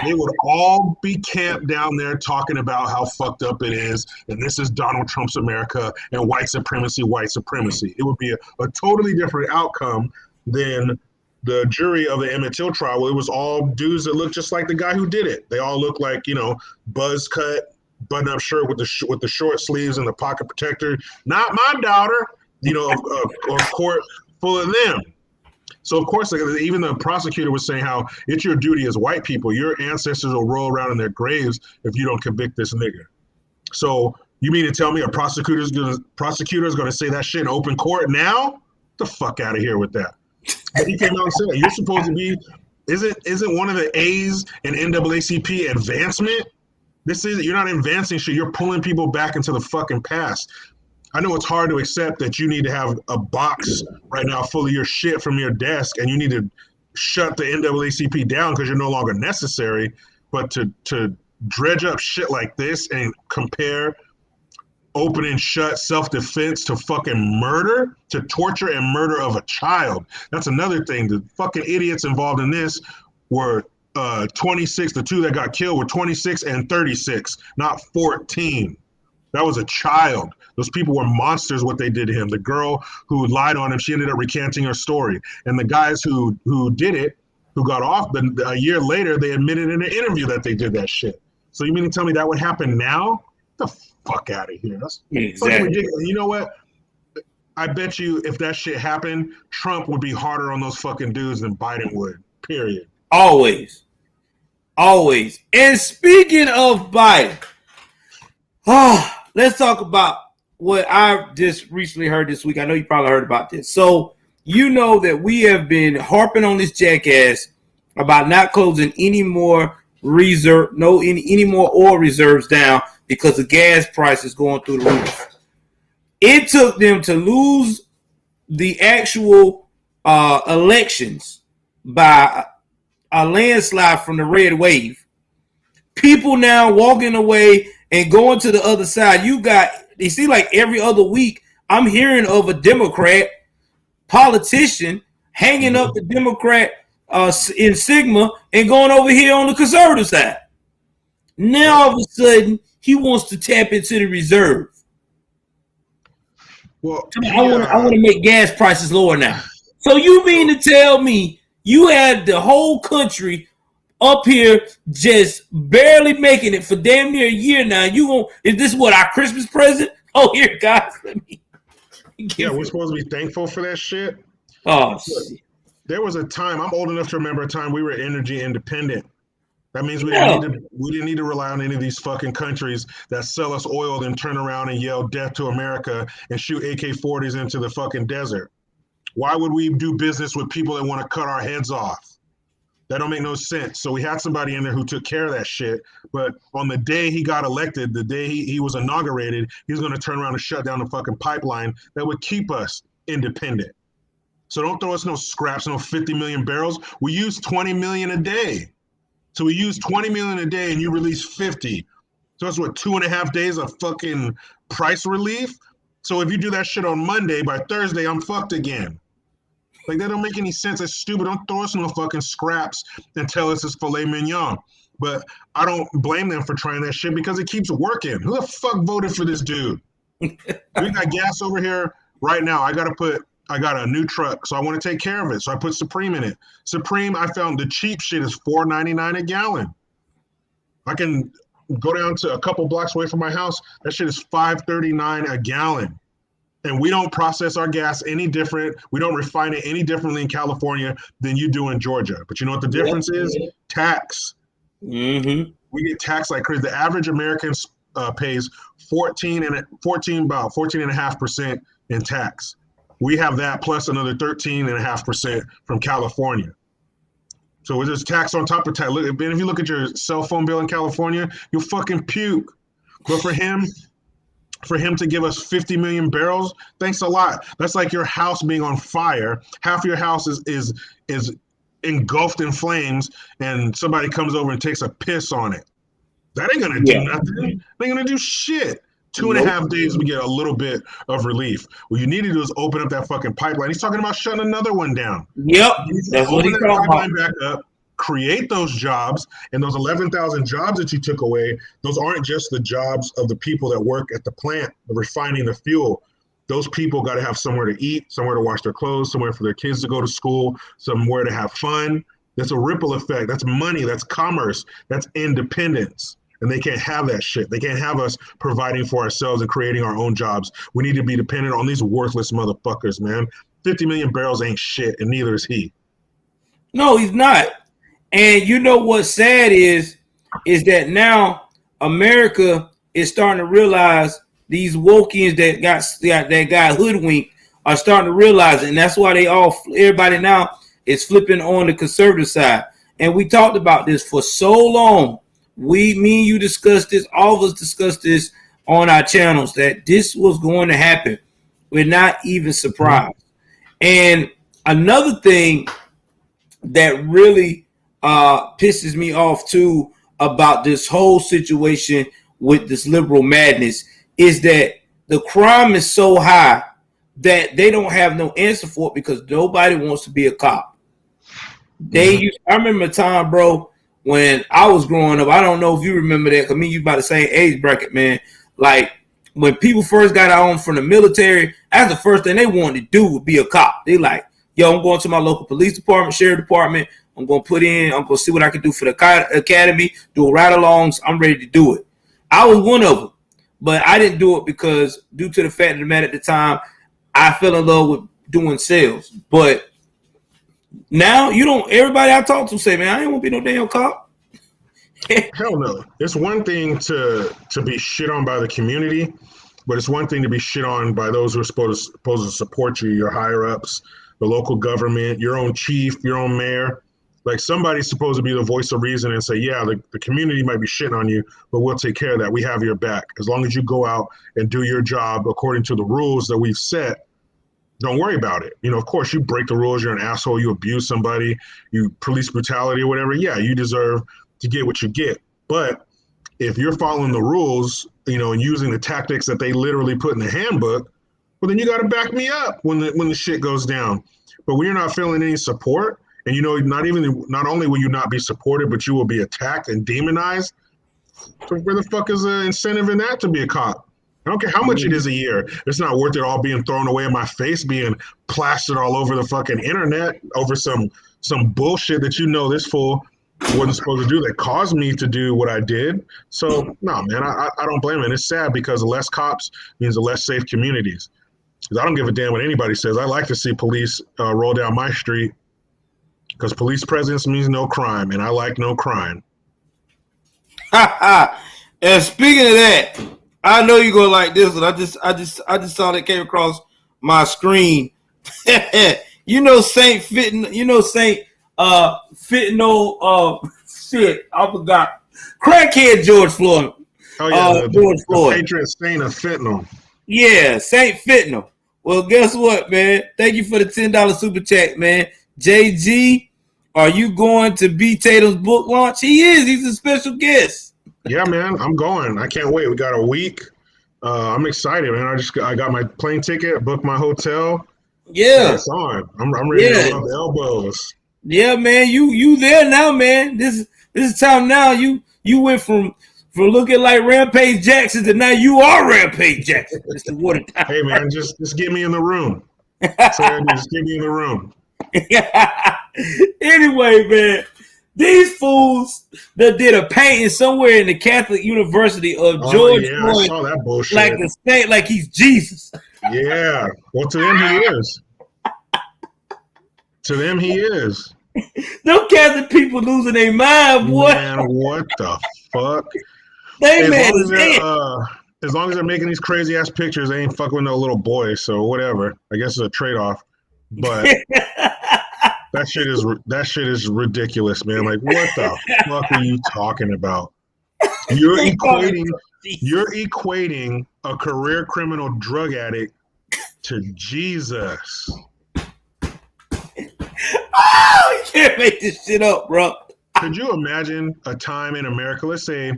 They would all be camped down there talking about how fucked up it is, and this is Donald Trump's America, and white supremacy, white supremacy. It would be a totally different outcome than the jury of the Emmett Till trial. It was all dudes that looked just like the guy who did it. They all looked like, buzz cut, button-up shirt with the short sleeves and the pocket protector. Not my daughter, a court full of them. So, of course, even the prosecutor was saying how it's your duty as white people. Your ancestors will roll around in their graves if you don't convict this nigga. So you mean to tell me a prosecutor is going to say that shit in open court now? Get the fuck out of here with that. But he came out and said, you're supposed to be, isn't one of the A's in NAACP advancement? You're not advancing shit. You're pulling people back into the fucking past. I know it's hard to accept that you need to have a box right now full of your shit from your desk, and you need to shut the NAACP down because you're no longer necessary. But to dredge up shit like this and compare open and shut self-defense to fucking murder, to torture and murder of a child. That's another thing. The fucking idiots involved in this were 26. The two that got killed were 26 and 36, not 14. That was a child. Those people were monsters, what they did to him. The girl who lied on him, she ended up recanting her story. And the guys who did it, who got off, a year later, they admitted in an interview that they did that shit. So you mean to tell me that would happen now? Get the fuck out of here. That's fucking ridiculous. You know what? I bet you if that shit happened, Trump would be harder on those fucking dudes than Biden would. Period. Always. And speaking of Biden, let's talk about what I just recently heard this week. I know you probably heard about this. So you know that we have been harping on this jackass about not closing any more any more oil reserves down because the gas price is going through the roof. It took them to lose the actual elections by a landslide from the red wave. People now walking away and going to the other side. You see, like every other week, I'm hearing of a Democrat politician hanging up the Democrat insignia and going over here on the conservative side. Now, all of a sudden, he wants to tap into the reserve. Well, I want to make gas prices lower now. So you mean to tell me you had the whole country up here just barely making it for damn near a year now? Is this what, our Christmas present? Oh, here, guys, let me. We're supposed to be thankful for that shit. Oh, shit. There was a time, I'm old enough to remember a time we were energy independent. That means we didn't need to rely on any of these fucking countries that sell us oil, then turn around and yell death to America and shoot AK-40s into the fucking desert. Why would we do business with people that want to cut our heads off? That don't make no sense. So we had somebody in there who took care of that shit. But on the day he got elected, the day he was inaugurated, he was going to turn around and shut down the fucking pipeline that would keep us independent. So don't throw us no scraps, no 50 million barrels. We use 20 million a day. So we use 20 million a day and you release 50. So that's what, 2.5 days of fucking price relief? So if you do that shit on Monday, by Thursday, I'm fucked again. Like, that don't make any sense. It's stupid. Don't throw us no fucking scraps and tell us it's filet mignon. But I don't blame them for trying that shit because it keeps working. Who the fuck voted for this dude? We got gas over here right now. I got a new truck, so I want to take care of it. So I put Supreme in it. Supreme, I found the cheap shit is $4.99 a gallon. I can go down to a couple blocks away from my house. That shit is $5.39 a gallon. And we don't process our gas any different. We don't refine it any differently in California than you do in Georgia. But you know what the difference is? Tax. Mm-hmm. We get taxed like crazy. The average American pays 14.5% in tax. We have that plus another 13.5% from California. So we're just tax on top of tax. Look, if you look at your cell phone bill in California, you'll fucking puke. But for him to give us 50 million barrels, thanks a lot. That's like your house being on fire. Half your house is engulfed in flames, and somebody comes over and takes a piss on it. That ain't gonna do nothing. They ain't gonna do shit. 2.5 days, we get a little bit of relief. What you need to do is open up that fucking pipeline. He's talking about shutting another one down. Yep, that's what he's talking about. Back up, create those jobs, and those 11,000 jobs that you took away, those aren't just the jobs of the people that work at the plant, refining the fuel. Those people got to have somewhere to eat, somewhere to wash their clothes, somewhere for their kids to go to school, somewhere to have fun. That's a ripple effect. That's money. That's commerce. That's independence. And they can't have that shit. They can't have us providing for ourselves and creating our own jobs. We need to be dependent on these worthless motherfuckers, man. 50 million barrels ain't shit, and neither is he. No, he's not. And you know what's sad is that now America is starting to realize these wokians that got hoodwinked are starting to realize it. And that's why everybody now is flipping on the conservative side. And we talked about this for so long. me and you discussed this. All of us discussed this on our channels that this was going to happen. We're not even surprised. And another thing that really pisses me off too about this whole situation with this liberal madness is that the crime is so high that they don't have no answer for it because nobody wants to be a cop. I remember a time, bro, when I was growing up. I don't know if you remember that, because me and you about the same age bracket, man. Like, when people first got out from the military, that's the first thing they wanted to do would be a cop. They like, yo, I'm going to my local police department, sheriff department. I'm going to see what I can do for the academy, do ride-alongs. I'm ready to do it. I was one of them, but I didn't do it because due to the fact of the matter at the time, I fell in love with doing sales. But now everybody I talk to say, man, I ain't want to be no damn cop. Hell no. It's one thing to be shit on by the community, but it's one thing to be shit on by those who are supposed to support you, your higher ups, the local government, your own chief, your own mayor. Like, somebody's supposed to be the voice of reason and say, yeah, the community might be shitting on you, but we'll take care of that. We have your back. As long as you go out and do your job according to the rules that we've set, don't worry about it. Of course, you break the rules, you're an asshole, you abuse somebody, you police brutality or whatever, yeah, you deserve to get what you get. But if you're following the rules, and using the tactics that they literally put in the handbook, well, then you got to back me up when the shit goes down. But when you're not feeling any support, and not only will you not be supported, but you will be attacked and demonized. So where the fuck is the incentive in that to be a cop? I don't care how much it is a year. It's not worth it all being thrown away in my face, being plastered all over the fucking internet over some bullshit that this fool wasn't supposed to do that caused me to do what I did. So no, man, I don't blame it. It's sad because the less cops means the less safe communities. Because I don't give a damn what anybody says. I like to see police roll down my street. Because police presence means no crime, and I like no crime. And speaking of that, I know you're gonna like this one. I just saw that came across my screen. Saint Fentanyl. Shit, I forgot. Crackhead George Floyd. Oh yeah, George Floyd, the patron saint of fentanyl. Yeah, Saint Fentanyl. Well, guess what, man? Thank you for the $10 super chat, man. JG, are you going to B. Tatum's book launch? He is. He's a special guest. Yeah, man. I'm going. I can't wait. We got a week. I'm excited, man. I got my plane ticket, booked my hotel. Yeah. It's on. I'm ready to rub elbows. Yeah, man. You there now, man. This is time now. You went from looking like Rampage Jackson to now you are Rampage Jackson. Hey, man, just get me in the room. Just get me in the room. Anyway, man, these fools that did a painting somewhere in the Catholic University of George Floyd, I saw that bullshit. like a saint, like he's Jesus. Yeah, well, to them he is. To them he is. Them Catholic people losing their mind, boy. Man, what the fuck? As long as they're making these crazy ass pictures, they ain't fucking with no little boy. So whatever. I guess it's a trade off. But that shit is ridiculous, man. Like, what the fuck are you talking about? You're equating a career criminal drug addict to Jesus. Oh, you can't make this shit up, bro. Could you imagine a time in America, let's say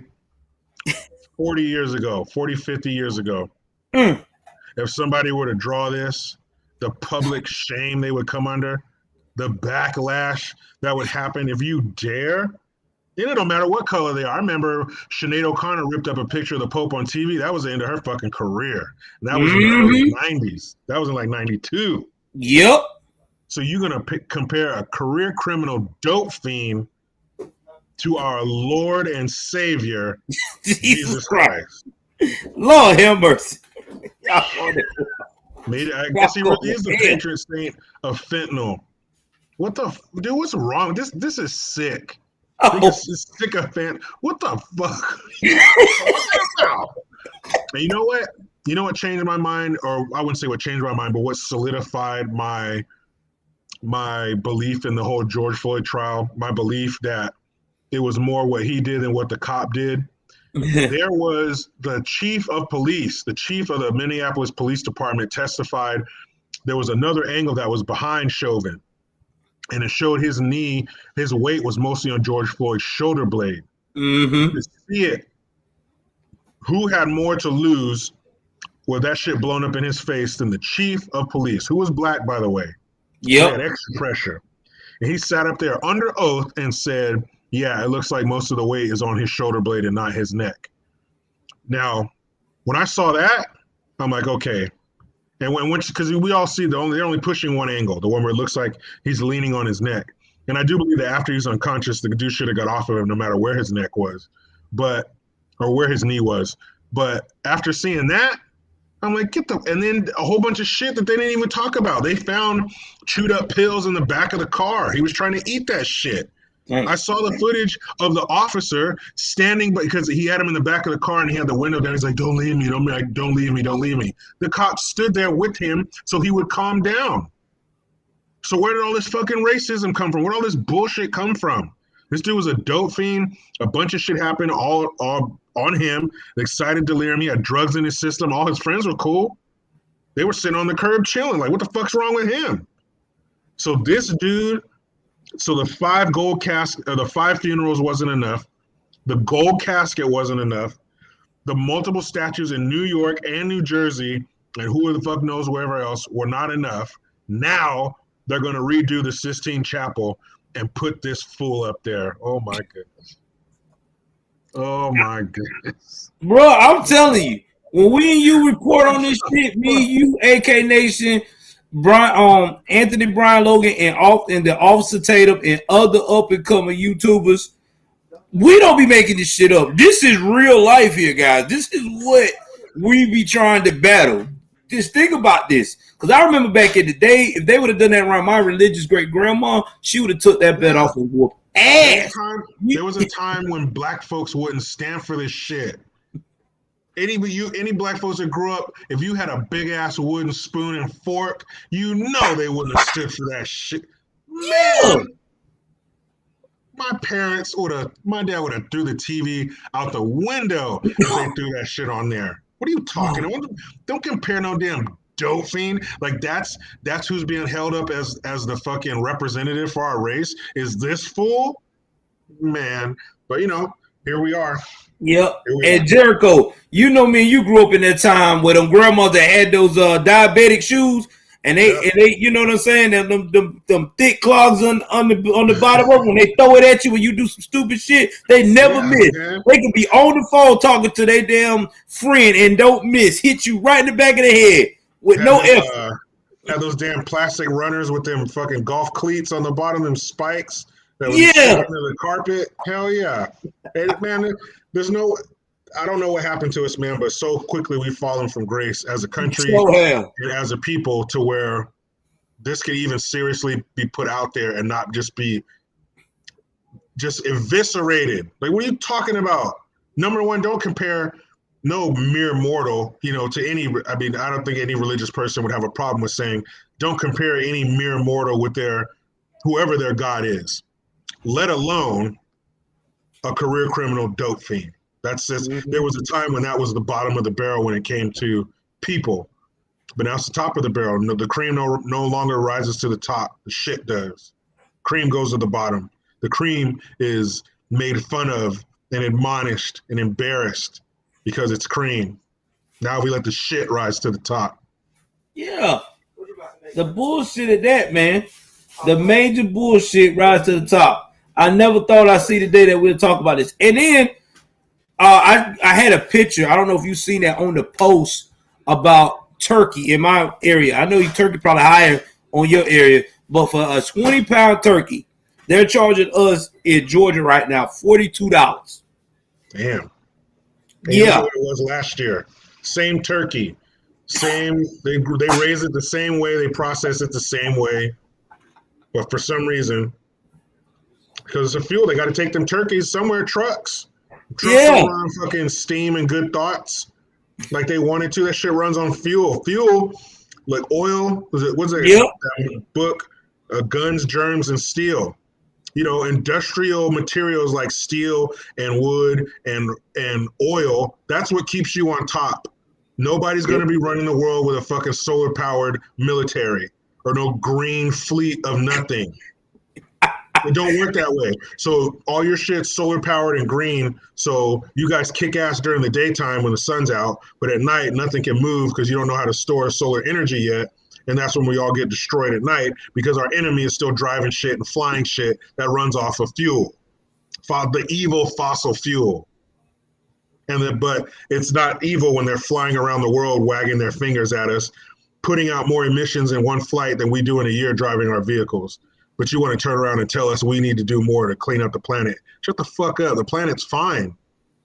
40 years ago, 40, 50 years ago, if somebody were to draw this, the public shame they would come under, the backlash that would happen if you dare. And it don't matter what color they are. I remember Sinead O'Connor ripped up a picture of the Pope on TV. That was the end of her fucking career. And that was in the early 90s. That was in like 92. Yep. So you're going to compare a career criminal dope fiend to our Lord and Savior, Jesus Christ. Lord have mercy. I guess he really is the patron saint of fentanyl. What the dude? What's wrong? This is sick. It's sick of fentanyl. What the fuck? And you know what? You know what changed my mind, or I wouldn't say what changed my mind, but what solidified my belief in the whole George Floyd trial. My belief that it was more what he did than what the cop did. There was the chief of police, the chief of the Minneapolis Police Department testified. There was another angle that was behind Chauvin, and it showed his knee, his weight was mostly on George Floyd's shoulder blade. You could see it. Who had more to lose with that shit blown up in his face than the chief of police, who was black, by the way? He had extra pressure. And he sat up there under oath and said, yeah, it looks like most of the weight is on his shoulder blade and not his neck. Now, when I saw that, I'm like, okay. And because we all see they're only pushing one angle, the one where it looks like he's leaning on his neck. And I do believe that after he's unconscious, the dude should have got off of him no matter where his neck was, or where his knee was. But after seeing that, I'm like, and then a whole bunch of shit that they didn't even talk about. They found chewed up pills in the back of the car. He was trying to eat that shit. Right. I saw the footage of the officer standing, because he had him in the back of the car and he had the window down. He's like, don't leave me, don't leave me, don't leave me. The cop stood there with him so he would calm down. So where did all this fucking racism come from? Where did all this bullshit come from? This dude was a dope fiend. A bunch of shit happened all on him. Excited delirium. He had drugs in his system. All his friends were cool. They were sitting on the curb chilling. Like, what the fuck's wrong with him? So this dude... So the 5 funerals wasn't enough. The gold casket wasn't enough. The multiple statues in New York and New Jersey, and who the fuck knows wherever else, were not enough. Now they're going to redo the Sistine Chapel and put this fool up there. Oh my goodness. Oh my goodness. Bro, I'm telling you, when we and you report on this shit, me, you, AK Nation, Anthony Brian Logan and the Officer Tatum and other up and coming YouTubers, we don't be making this shit up. This is real life here, guys. This is what we be trying to battle. Just think about this, because I remember back in the day, if they would have done that around my religious great grandma, she would have took that bet off and whooped ass. There was a time when black folks wouldn't stand for this shit. Any black folks that grew up, if you had a big ass wooden spoon and fork, you know they wouldn't have stood for that shit. Man, my dad would have threw the TV out the window if they threw that shit on there. What are you talking about? Don't compare no damn dope fiend. Like that's who's being held up as the fucking representative for our race. Is this fool? Man, but here we are. Yep. And Jericho, you know me, you grew up in that time where them grandmas that had those diabetic shoes, and they you know what I'm saying, them thick clogs on the bottom of them, when they throw it at you when you do some stupid shit, they never miss. Man. They can be on the phone talking to their damn friend and don't miss, hit you right in the back of the head with no effort. Had those damn plastic runners with them fucking golf cleats on the bottom, them spikes that was under the carpet. Hell yeah. Hey, man, I don't know what happened to us, man, but so quickly we've fallen from grace as a country and as a people to where this could even seriously be put out there and not just be eviscerated. Like, what are you talking about? Number one, don't compare no mere mortal, to any, I don't think any religious person would have a problem with saying, don't compare any mere mortal with whoever their God is, let alone a career criminal dope fiend. That's just, there was a time when that was the bottom of the barrel when it came to people, but now it's the top of the barrel. The cream no longer rises to the top. The shit does. Cream goes to the bottom. The cream is made fun of and admonished and embarrassed because it's cream. Now we let the shit rise to the top. Yeah. The bullshit of that, man. The major bullshit rise to the top. I never thought I'd see the day that we'll talk about this. And then I had a picture. I don't know if you've seen that on the post about turkey in my area. I know turkey probably higher on your area, but for a 20-pound turkey, they're charging us in Georgia right now $42. Damn. Yeah. What it was last year. Same turkey. Same. They raise it the same way. They process it the same way. But for some reason, because it's a fuel, they got to take them turkeys somewhere. Trucks don't run fucking steam and good thoughts like they wanted to. That shit runs on fuel. Fuel, like oil. What's it? Yep. That book, Guns, Germs, and Steel. Industrial materials like steel and wood and oil, that's what keeps you on top. Nobody's going to be running the world with a fucking solar powered military or no green fleet of nothing. It don't work that way. So all your shit's solar powered and green. So you guys kick ass during the daytime when the sun's out, but at night nothing can move because you don't know how to store solar energy yet. And that's when we all get destroyed at night because our enemy is still driving shit and flying shit that runs off of fuel, the evil fossil fuel. But it's not evil when they're flying around the world, wagging their fingers at us, putting out more emissions in one flight than we do in a year driving our vehicles. But you want to turn around and tell us we need to do more to clean up the planet. Shut the fuck up. The planet's fine.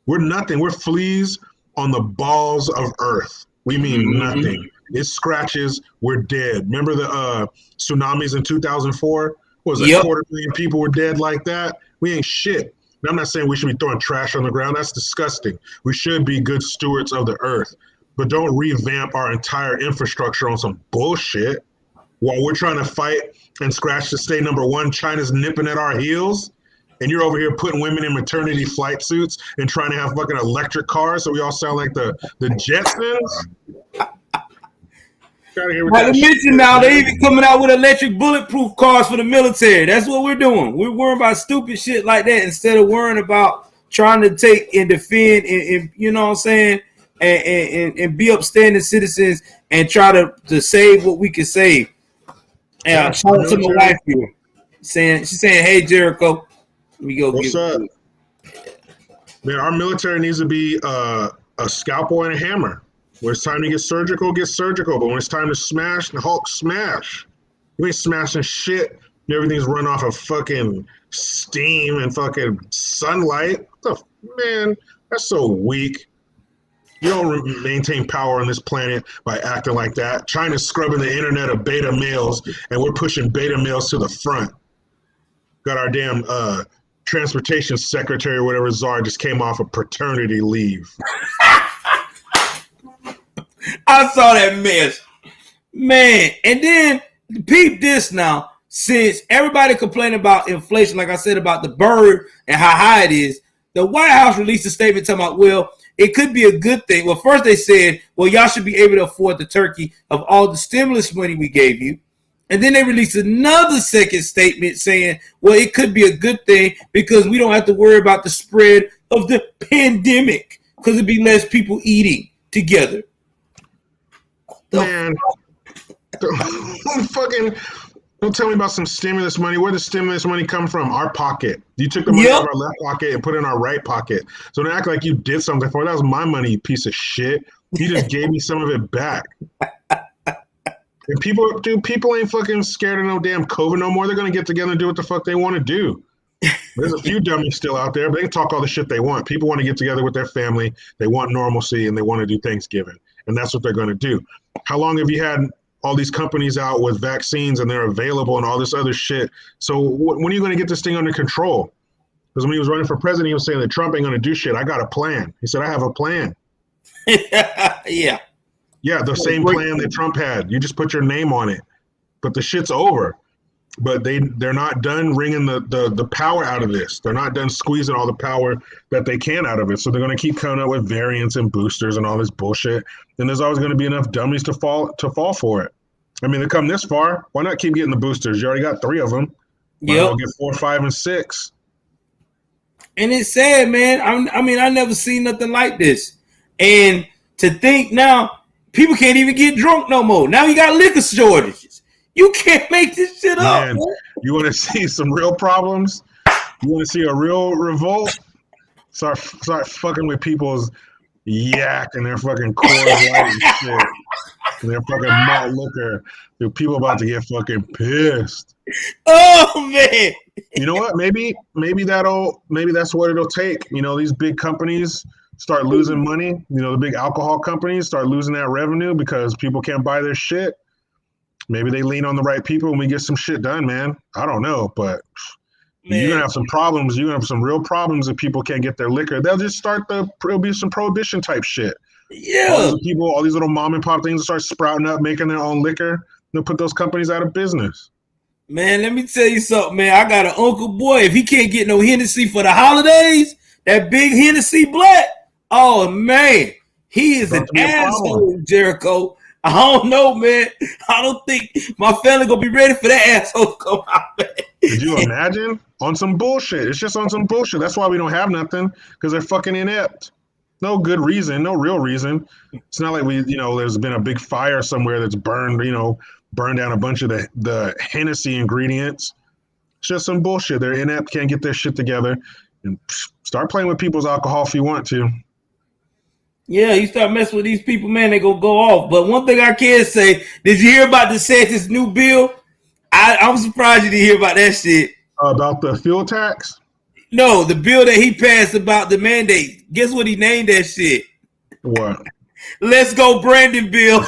We're nothing. We're fleas on the balls of Earth. We mean nothing. It scratches, we're dead. Remember the tsunamis in 2004? What was that? 250,000 people were dead like that? We ain't shit. And I'm not saying we should be throwing trash on the ground. That's disgusting. We should be good stewards of the earth. But don't revamp our entire infrastructure on some bullshit while we're trying to fight and scratch to stay number one. China's nipping at our heels. And you're over here putting women in maternity flight suits and trying to have fucking electric cars so we all sound like the Jetsons. Not to mention now, they even coming out with electric bulletproof cars for the military. That's what we're doing. We're worrying about stupid shit like that instead of worrying about trying to take and defend and you know what I'm saying, and be upstanding citizens and try to save what we can save. And shout out to my wife here. She's saying, hey, Jericho. Let me go. What's up? Man, our military needs to be a scalpel and a hammer. When it's time to get surgical, get surgical. But when it's time to smash, the Hulk smash. You ain't smashing shit. Everything's run off of fucking steam and fucking sunlight. Man, that's so weak. You don't maintain power on this planet by acting like that. China's scrubbing the internet of beta males, and we're pushing beta males to the front. Got our damn transportation secretary or whatever czar just came off of paternity leave. I saw that mess. Man, and then peep this now. Since everybody complaining about inflation, like I said about the bird and how high it is, the White House released a statement talking about, well, it could be a good thing. Well, first they said, well, y'all should be able to afford the turkey of all the stimulus money we gave you. And then they released another second statement saying, well, it could be a good thing because we don't have to worry about the spread of the pandemic because it'd be less people eating together. Man, don't tell me about some stimulus money. Where does stimulus money come from? Our pocket. You took the money out of our left pocket and put it in our right pocket. So don't act like you did something for it. That was my money, you piece of shit. You just gave me some of it back. And people ain't fucking scared of no damn COVID no more. They're going to get together and do what the fuck they want to do. There's a few dummies still out there, but they can talk all the shit they want. People want to get together with their family. They want normalcy, and they want to do Thanksgiving. And that's what they're going to do. How long have you had all these companies out with vaccines and they're available and all this other shit? So when are you going to get this thing under control? Because when he was running for president, he was saying that Trump ain't going to do shit. I got a plan. He said, I have a plan. Yeah. Yeah, the same plan that Trump had. You just put your name on it. But the shit's over. But they're not done wringing the power out of this. They're not done squeezing all the power that they can out of it. So they're going to keep coming up with variants and boosters and all this bullshit. And there's always going to be enough dummies to fall for it. I mean, they come this far. Why not keep getting the boosters? You already got 3 of them. Yep. Get 4, 5, and 6. And it's sad, man. I mean, I never seen nothing like this. And to think now, people can't even get drunk no more. Now you got liquor shortages. You can't make this shit up. Man, you want to see some real problems? You want to see a real revolt? Start fucking with people's yak and their fucking Coors Light and shit. And their fucking malt liquor. Dude, people about to get fucking pissed. Oh man. You know what? Maybe that's what it'll take. You know, these big companies start losing money. You know, the big alcohol companies start losing that revenue because people can't buy their shit. Maybe they lean on the right people and we get some shit done, man. I don't know, but you're going to have some problems. You're going to have some real problems if people can't get their liquor. They'll just it'll be some prohibition type shit. Yeah. All these little mom and pop things will start sprouting up, making their own liquor. They'll put those companies out of business. Man, let me tell you something, man. I got an uncle, boy. If he can't get no Hennessy for the holidays, that big Hennessy Black, oh, man, he is About an to be a problem. asshole, Jericho. I don't know, man. I don't think my family gonna be ready for that asshole to come out, man. Could you imagine? On some bullshit. It's just on some bullshit. That's why we don't have nothing, because they're fucking inept. No good reason, no real reason. It's not like there's been a big fire somewhere that's burned down a bunch of the Hennessy ingredients. It's just some bullshit. They're inept, can't get their shit together. And start playing with people's alcohol if you want to. Yeah, you start messing with these people, man, they gonna go off. But one thing I can say, did you hear about DeSantis' new bill? I'm surprised you didn't hear about that shit. About the fuel tax? No, the bill that he passed about the mandate. Guess what he named that shit? What? Let's go, Brandon Bill.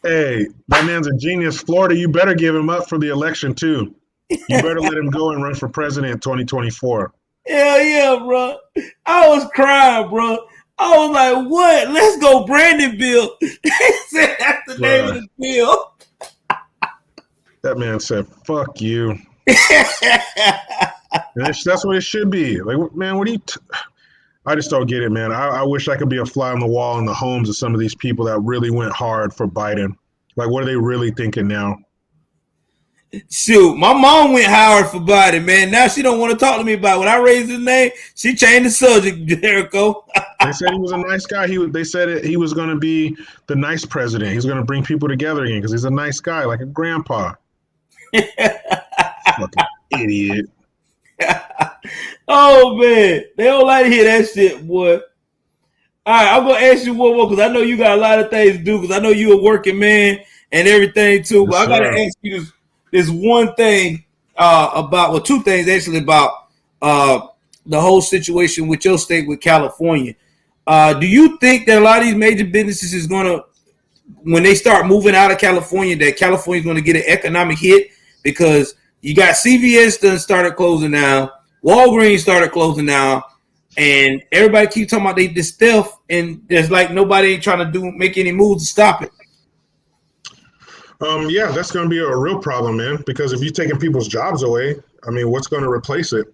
Hey, that man's a genius. Florida, you better give him up for the election, too. You better let him go and run for president in 2024. Hell yeah, bro. I was crying, bro. I was like, what? Let's go, Brandon Bill. He said that's the name of the bill. That man said, fuck you. That's what it should be. Like, man, what do you... I just don't get it, man. I wish I could be a fly on the wall in the homes of some of these people that really went hard for Biden. Like, what are they really thinking now? Shoot, my mom went hard for Biden, man. Now she don't want to talk to me about it. When I raised his name, she changed the subject, Jericho. They said he was a nice guy. They said he was going to be the nice president. He's going to bring people together again because he's a nice guy, like a grandpa. Fucking idiot. Oh, man. They don't like to hear that shit, boy. All right, I'm going to ask you one more because I know you got a lot of things to do because I know you're a working man and everything, too. But I got to ask you this one thing two things, actually, about the whole situation with your state, with California. Do you think that a lot of these major businesses is going to, when they start moving out of California, that California is going to get an economic hit? Because you got CVS done started closing down, Walgreens started closing down, and everybody keeps talking about this stuff, and there's like nobody ain't trying to make any moves to stop it. Yeah, that's going to be a real problem, man, because if you're taking people's jobs away, I mean, what's going to replace it?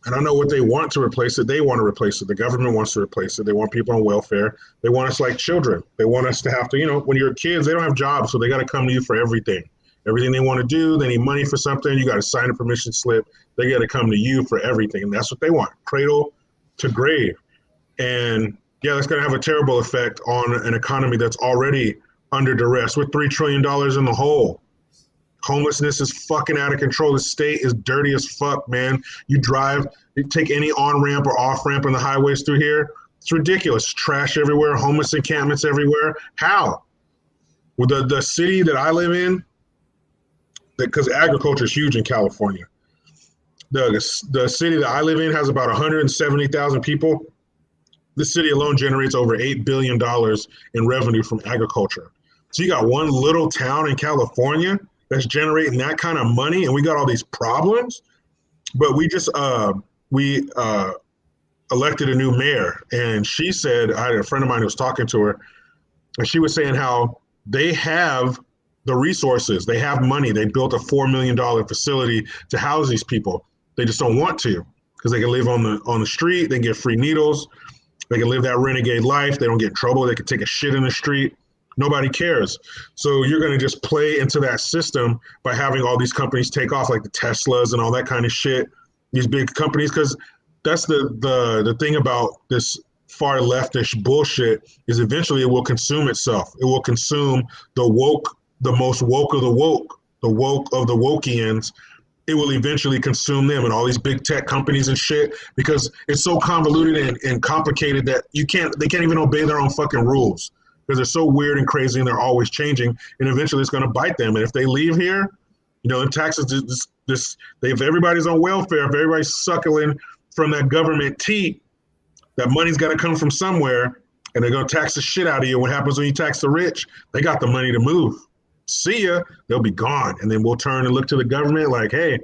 And I know what they want to replace it. They want to replace it. The government wants to replace it. They want people on welfare. They want us like children. They want us to have to, when you're kids, they don't have jobs, so they got to come to you for everything. Everything they want to do, they need money for something, you got to sign a permission slip. They got to come to you for everything. And that's what they want, cradle to grave. And yeah, that's going to have a terrible effect on an economy that's already under duress. We're $3 trillion in the hole. Homelessness is fucking out of control. The state is dirty as fuck, man. You take any on-ramp or off-ramp on the highways through here, it's ridiculous. Trash everywhere, homeless encampments everywhere. How? With the city that I live in, because agriculture is huge in California. The city that I live in has about 170,000 people. The city alone generates over $8 billion in revenue from agriculture. So you got one little town in California that's generating that kind of money, and we got all these problems. But we just elected a new mayor, and she said, I had a friend of mine who was talking to her, and she was saying how they have the resources, they have money. They built a $4 million facility to house these people. They just don't want to because they can live on the street. They can get free needles. They can live that renegade life. They don't get in trouble. They can take a shit in the street. Nobody cares. So you're going to just play into that system by having all these companies take off, like the Teslas and all that kind of shit. These big companies, because that's the thing about this far leftish bullshit is eventually it will consume itself. It will consume the most woke of the woke of the Wokians. It will eventually consume them and all these big tech companies and shit because it's so convoluted and complicated that they can't even obey their own fucking rules because they're so weird and crazy and they're always changing, and eventually it's going to bite them. And if they leave here, in taxes, if everybody's on welfare, if everybody's suckling from that government teat, that money's got to come from somewhere, and they're going to tax the shit out of you. What happens when you tax the rich? They got the money to move. See ya, they'll be gone. And then we'll turn and look to the government like, hey,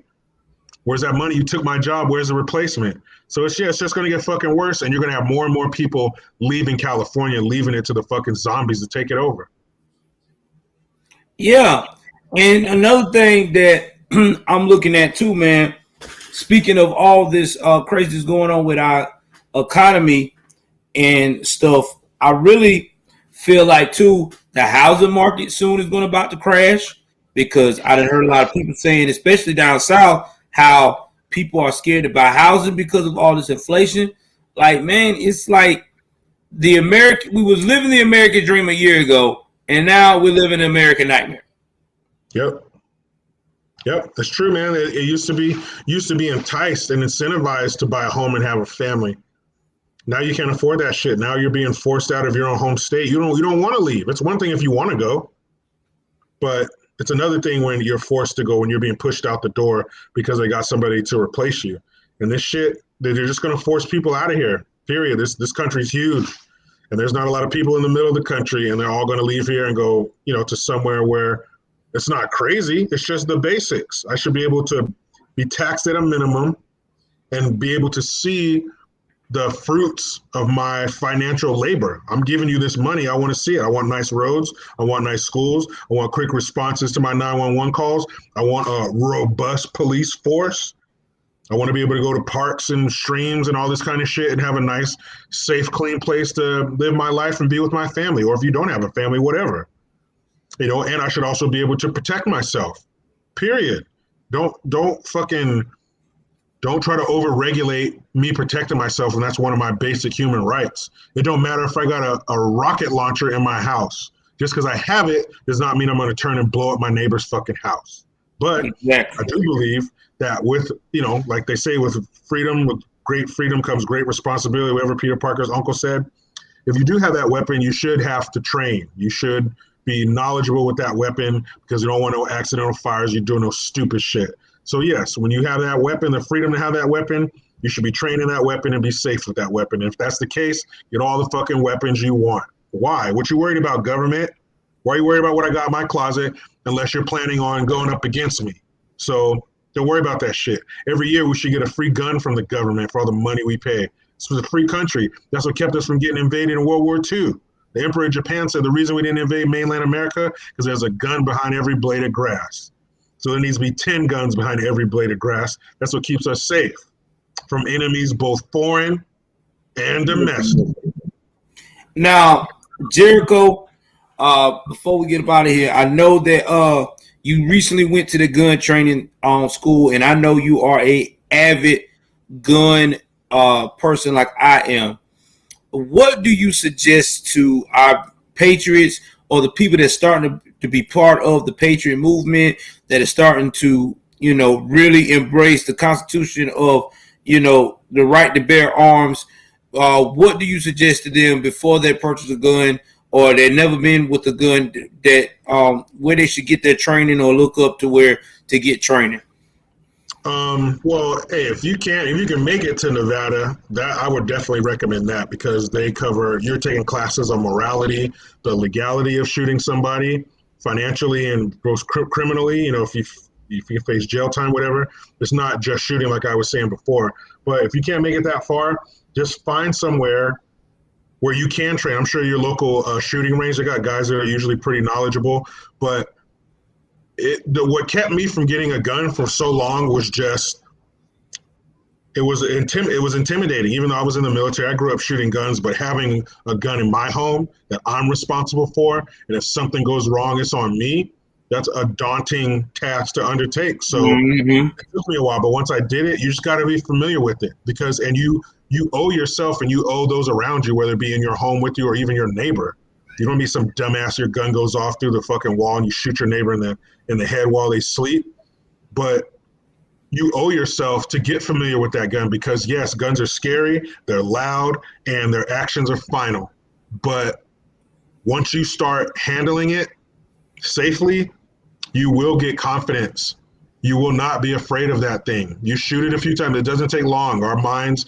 where's that money? You took my job. Where's the replacement? So it's just going to get fucking worse. And you're going to have more and more people leaving California, leaving it to the fucking zombies to take it over. Yeah. And another thing that I'm looking at too, man, speaking of all this craziness going on with our economy and stuff, I really feel like too the housing market soon is going to about to crash because I done heard a lot of people saying, especially down south, how people are scared to buy housing because of all this inflation. Like, man, it's like we was living the American dream a year ago, and now we're living the American nightmare. Yep. Yep, that's true, man. It used to be enticed and incentivized to buy a home and have a family. Now you can't afford that shit. Now you're being forced out of your own home state. You don't want to leave. It's one thing if you want to go, but it's another thing when you're forced to go, when you're being pushed out the door because they got somebody to replace you. And this shit, they're just going to force people out of here. Period. This country's huge, and there's not a lot of people in the middle of the country, and they're all going to leave here and go, to somewhere where it's not crazy. It's just the basics. I should be able to be taxed at a minimum and be able to see the fruits of my financial labor. I'm giving you this money. I want to see it. I want nice roads. I want nice schools. I want quick responses to my 911 calls. I want a robust police force. I want to be able to go to parks and streams and all this kind of shit and have a nice, safe, clean place to live my life and be with my family. Or if you don't have a family, whatever. And I should also be able to protect myself. Period. Don't try to overregulate me protecting myself, and that's one of my basic human rights. It don't matter if I got a rocket launcher in my house. Just because I have it does not mean I'm going to turn and blow up my neighbor's fucking house. But exactly. I do believe that with, like they say, with great freedom comes great responsibility, whatever Peter Parker's uncle said. If you do have that weapon, you should have to train. You should be knowledgeable with that weapon because you don't want no accidental fires. You're doing no stupid shit. So yes, when you have that weapon, the freedom to have that weapon, you should be training that weapon and be safe with that weapon. And if that's the case, get all the fucking weapons you want. Why? What you worried about, government? Why are you worried about what I got in my closet unless you're planning on going up against me? So don't worry about that shit. Every year we should get a free gun from the government for all the money we pay. This was a free country. That's what kept us from getting invaded in World War II. The Emperor of Japan said the reason we didn't invade mainland America because there's a gun behind every blade of grass. So there needs to be 10 guns behind every blade of grass. That's what keeps us safe from enemies, both foreign and domestic. Now, Jericho, before we get up out of here, I know that you recently went to the gun training school, and I know you are a avid gun person like I am. What do you suggest to our patriots or the people that's starting to be part of the patriot movement, that is starting to, really embrace the Constitution of, the right to bear arms? What do you suggest to them before they purchase a gun, or they've never been with a gun, that where they should get their training or look up to where to get training? Well, hey, if you can make it to Nevada, that I would definitely recommend that because you're taking classes on morality, the legality of shooting somebody, financially and both criminally. If you face jail time, whatever, it's not just shooting like I was saying before. But if you can't make it that far, just find somewhere where you can train. I'm sure your local shooting range, they got guys that are usually pretty knowledgeable, but what kept me from getting a gun for so long was just it was intimidating. Even though I was in the military, I grew up shooting guns, but having a gun in my home that I'm responsible for, and if something goes wrong, it's on me. That's a daunting task to undertake. So it took me a while, but once I did it, you just got to be familiar with it and you owe yourself and you owe those around you, whether it be in your home with you or even your neighbor. You don't be some dumbass, your gun goes off through the fucking wall and you shoot your neighbor in the head while they sleep. But you owe yourself to get familiar with that gun because, yes, guns are scary, they're loud, and their actions are final. But once you start handling it safely, you will get confidence. You will not be afraid of that thing. You shoot it a few times. It doesn't take long. Our minds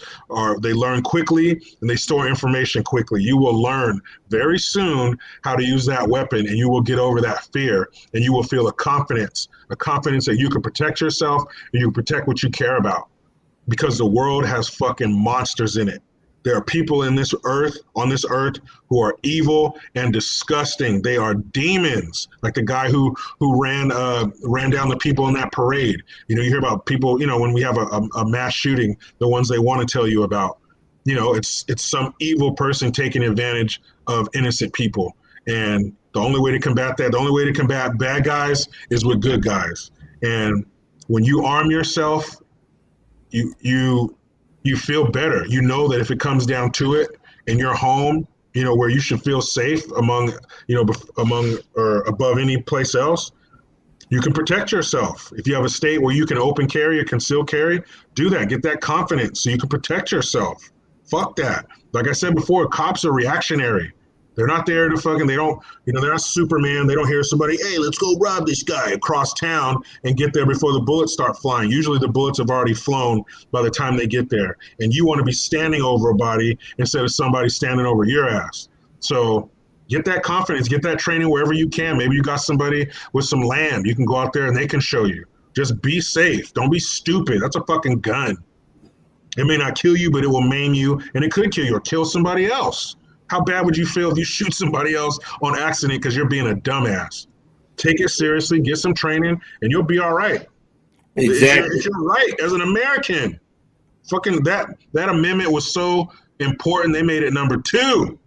they learn quickly and they store information quickly. You will learn very soon how to use that weapon and you will get over that fear and you will feel a confidence that you can protect yourself and you can protect what you care about because the world has fucking monsters in it. There are people on this earth, who are evil and disgusting. They are demons, like the guy who ran down the people in that parade. You hear about people, when we have a mass shooting, the ones they want to tell you about. It's some evil person taking advantage of innocent people. And the only way to combat bad guys is with good guys. And when you arm yourself, you feel better. You know that if it comes down to it, in your home, where you should feel safe among or above any place else, you can protect yourself. If you have a state where you can open carry or conceal carry, do that. Get that confidence so you can protect yourself. Fuck that. Like I said before, cops are reactionary. They're not there to they're not Superman. They don't hear somebody, hey, let's go rob this guy across town and get there before the bullets start flying. Usually the bullets have already flown by the time they get there. And you want to be standing over a body instead of somebody standing over your ass. So get that confidence, get that training wherever you can. Maybe you got somebody with some land. You can go out there and they can show you. Just be safe. Don't be stupid. That's a fucking gun. It may not kill you, but it will maim you, and it could kill you or kill somebody else. How bad would you feel if you shoot somebody else on accident because you're being a dumbass? Take it seriously, get some training, and you'll be all right. Exactly. It's your right as an American. Fucking that amendment was so important, they made it number 2.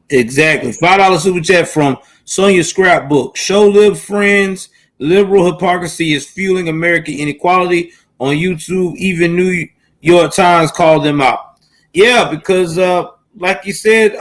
Exactly. $5 super chat from Sonia Scrapbook. Show lib friends, liberal hypocrisy is fueling American inequality on YouTube. Even New York Times called them out. Yeah, because like you said,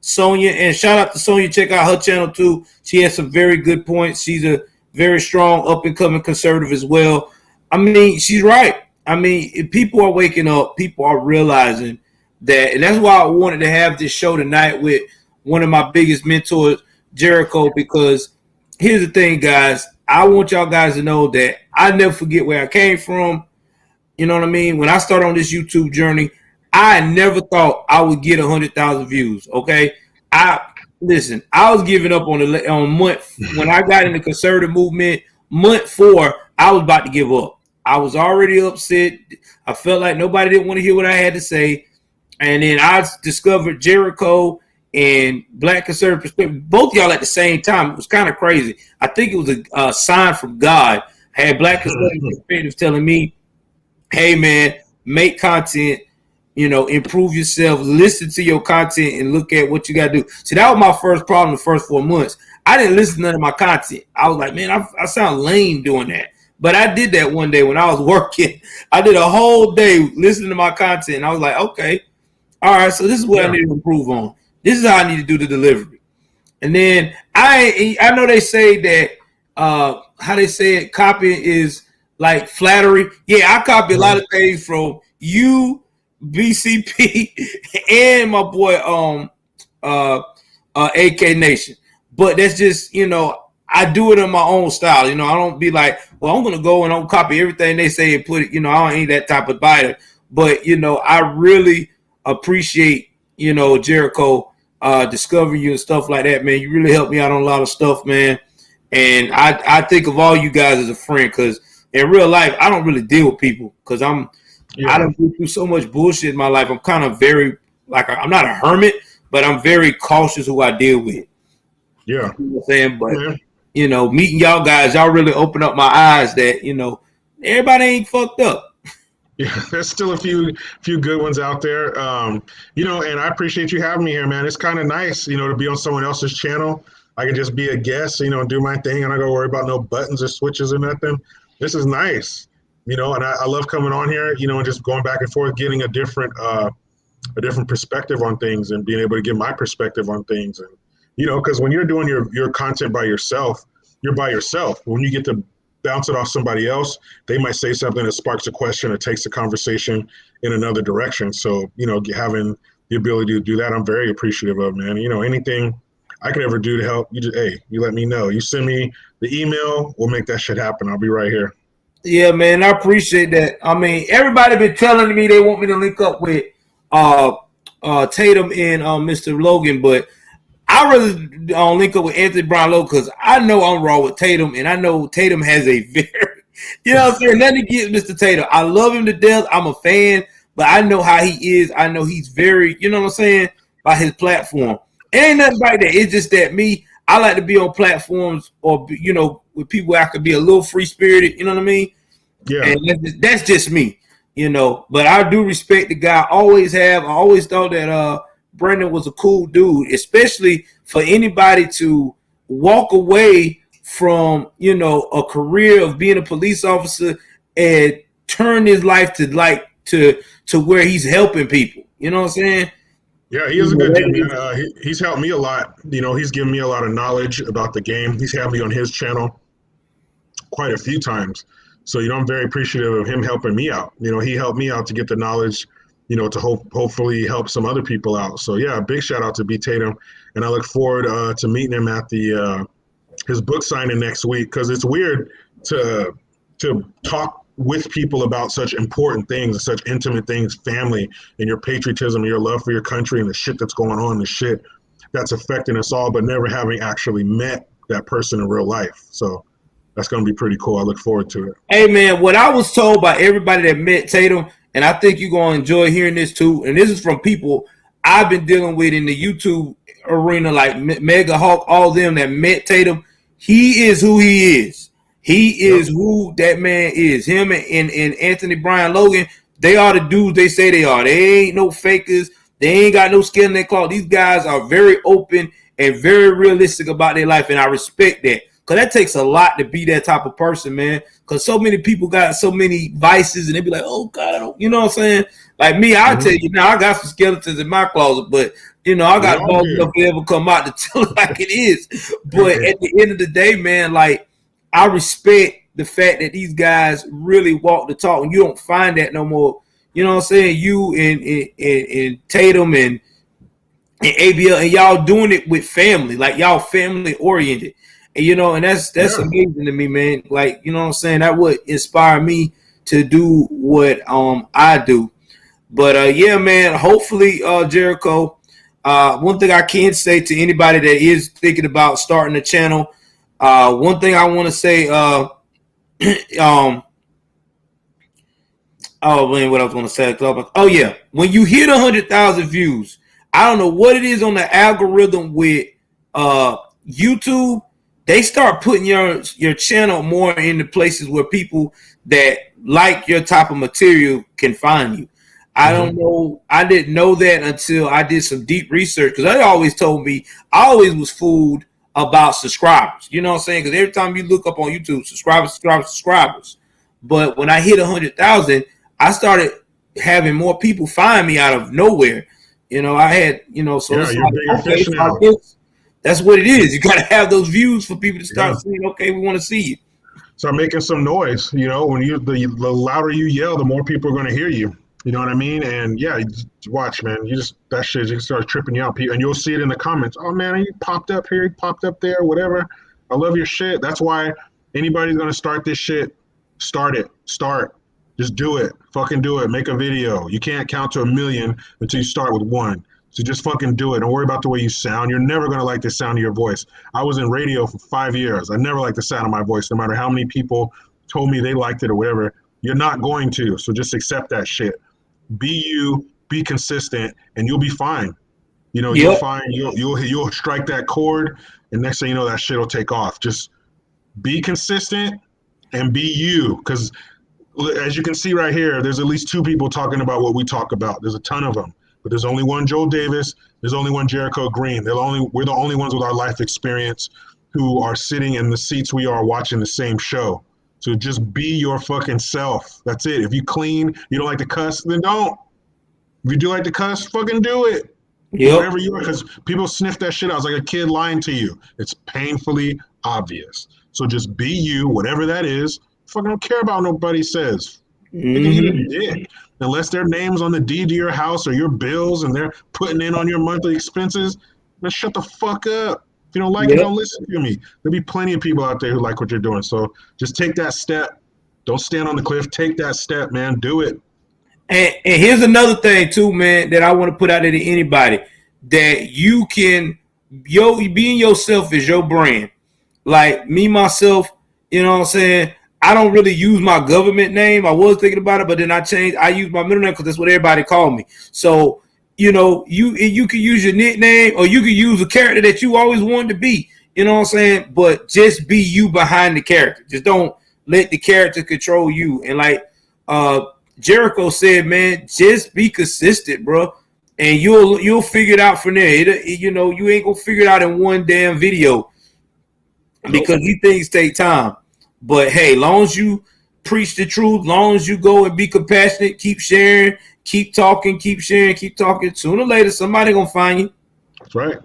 Sonia, and shout out to Sonia, check out her channel too. She has some very good points. She's a very strong up and coming conservative as well. I mean, she's right. I mean, if people are waking up, people are realizing that, and that's why I wanted to have this show tonight with one of my biggest mentors, Jericho, because here's the thing, guys. I want y'all guys to know that I never forget where I came from. You know what I mean? When I started on this YouTube journey, I never thought I would get 100,000 views. Okay, I was giving up on month when I got in the conservative movement. Month 4, I was about to give up. I was already upset. I felt like nobody didn't want to hear what I had to say. And then I discovered Jericho and Black Conservative Perspective, both y'all at the same time. It was kind of crazy. I think it was a sign from God. I had Black Conservative Perspective telling me, hey, man, make content. Improve yourself, listen to your content, and look at what you got to do. See, that was my first problem the first 4 months. I didn't listen to none of my content. I was like, man, I sound lame doing that. But I did that one day when I was working. I did a whole day listening to my content. And I was like, okay, all right, so this is what I need to improve on. This is how I need to do the delivery. And then I know they say that, how they say it, copying is like flattery. Yeah, I copy a lot of things from you, BCP, and my boy AK Nation. But that's just, I do it in my own style. I don't be like, well, I'm gonna go and I'm copy everything they say and put it, I ain't that type of buyer. But I really appreciate, Jericho discovering you and stuff like that, man. You really helped me out on a lot of stuff, man. And I think of all you guys as a friend, because in real life I don't really deal with people because I don't go through so much bullshit in my life. I'm kind of very, I'm not a hermit, but I'm very cautious who I deal with. Yeah. You know what I'm saying? But, meeting y'all guys, y'all really open up my eyes that, everybody ain't fucked up. Yeah, there's still a few good ones out there. And I appreciate you having me here, man. It's kind of nice, to be on someone else's channel. I can just be a guest, do my thing, and I don't worry about no buttons or switches or nothing. This is nice. And I love coming on here, and just going back and forth, getting a different perspective on things and being able to give my perspective on things. And, because when you're doing your content by yourself, you're by yourself. When you get to bounce it off somebody else, they might say something that sparks a question or takes the conversation in another direction. So, having the ability to do that, I'm very appreciative of, man. Anything I could ever do to help, you let me know. You send me the email, we'll make that shit happen. I'll be right here. Yeah, man, I appreciate that. I mean, everybody been telling me they want me to link up with Tatum and Mr. Logan, but I really link up with Anthony Brown Logan because I know I'm raw with Tatum, and I know Tatum has a very, what I'm saying, nothing against Mr. Tatum. I love him to death. I'm a fan, but I know how he is. I know he's very, you know what I'm saying, by his platform. It ain't nothing like that. It's just that I like to be on platforms or, you know, with people I could be a little free spirited, you know what I mean? Yeah. And that's just me, you know. But I do respect the guy. Always have. I always thought that Brandon was a cool dude, especially for anybody to walk away from, you know, a career of being a police officer and turn his life to where he's helping people. You know what I'm saying? Yeah, he is a good dude, man. He's helped me a lot. You know, he's given me a lot of knowledge about the game. He's had me on his channel quite a few times. So, you know, I'm very appreciative of him helping me out. You know, he helped me out to get the knowledge, you know, to hopefully help some other people out. So, yeah, big shout out to B. Tatum. And I look forward to meeting him at his book signing next week, because it's weird to talk with people about such important things and such intimate things, family and your patriotism and your love for your country and the shit that's going on, the shit that's affecting us all, but never having actually met that person in real life. So that's going to be pretty cool. I look forward to it. Hey, man, what I was told by everybody that met Tatum, and I think you're going to enjoy hearing this too, and this is from people I've been dealing with in the YouTube arena, like Mega Hawk, all them that met Tatum. He is who he is. He is who that man is. Him and Anthony Brian Logan, they are the dudes they say they are. They ain't no fakers. They ain't got no skin in their claw. These guys are very open and very realistic about their life, and I respect that. Because that takes a lot to be that type of person, man. Because so many people got so many vices, and they be like, oh, God, I don't, you know what I'm saying? Like me, I'll tell you now, I got some skeletons in my closet, but, you know, I got balls enough to ever come out to tell it like it is. But at the end of the day, man, like, I respect the fact that these guys really walk the talk, and you don't find that no more. You know what I'm saying? You and Tatum and ABL, and y'all doing it with family, like y'all family oriented. And, you know, and that's amazing to me, man. Like, you know what I'm saying? That would inspire me to do what I do. But yeah, man, hopefully, Jericho, one thing I can say to anybody that is thinking about starting a channel, one thing I want to say, oh man, what I was going to say. Oh yeah, when you hit 100,000 views, I don't know what it is on the algorithm with YouTube. They start putting your channel more into places where people that like your type of material can find you. I don't know. I didn't know that until I did some deep research, because they always told me, I always was fooled about subscribers. You know what I'm saying? Because every time you look up on YouTube, subscribers. But when I hit 100,000, I started having more people find me out of nowhere. You know, I had, you know, so it's like, okay, so that's what it is. You got to have those views for people to start saying, okay, we want to see you. Start making some noise. You know, when the louder you yell, the more people are going to hear you. You know what I mean? And yeah, watch, man. That shit just starts tripping you out, and you'll see it in the comments. Oh man, he popped up here, he popped up there, whatever. I love your shit. That's why anybody's gonna start this shit. Start it. Just do it. Fucking do it. Make a video. You can't count to 1,000,000 until you start with 1. So just fucking do it. Don't worry about the way you sound. You're never gonna like the sound of your voice. I was in radio for 5 years. I never liked the sound of my voice, no matter how many people told me they liked it or whatever. You're not going to. So just accept that shit. Be you, be consistent, and you'll be fine. You know, you'll find you'll strike that chord, and next thing you know, that shit will take off. Just be consistent and be you, because as you can see right here, there's at least 2 people talking about what we talk about. There's a ton of them, but there's only one Joel Davis. There's only one Jericho Green. We're the only ones with our life experience who are sitting in the seats we are watching the same show. So just be your fucking self. That's it. If you clean, you don't like to cuss, then don't. If you do like to cuss, fucking do it. Whatever you are, because people sniff that shit out. It's like a kid lying to you. It's painfully obvious. So just be you, whatever that is. Fucking don't care about what nobody says. They can hit a dick. Unless their name's on the deed to your house or your bills and they're putting in on your monthly expenses, then shut the fuck up. If you don't like it, don't listen to me. There'll be plenty of people out there who like what you're doing. So just take that step. Don't stand on the cliff. Take that step, man. Do it. And here's another thing too, man, that I want to put out there to anybody, that you can, being yourself is your brand. Like me, myself, you know what I'm saying? I don't really use my government name. I was thinking about it, but then I use my middle name because that's what everybody called me. So, you know, you can use your nickname or you can use a character that you always wanted to be. You know what I'm saying? But just be you behind the character. Just don't let the character control you. And like Jericho said, man, just be consistent, bro. And you'll figure it out from there. You know, you ain't gonna figure it out in one damn video because these things take time. But hey, long as you preach the truth, long as you go and be compassionate, keep sharing, keep talking, keep sharing, keep talking. Sooner or later, somebody gonna find you. That's right.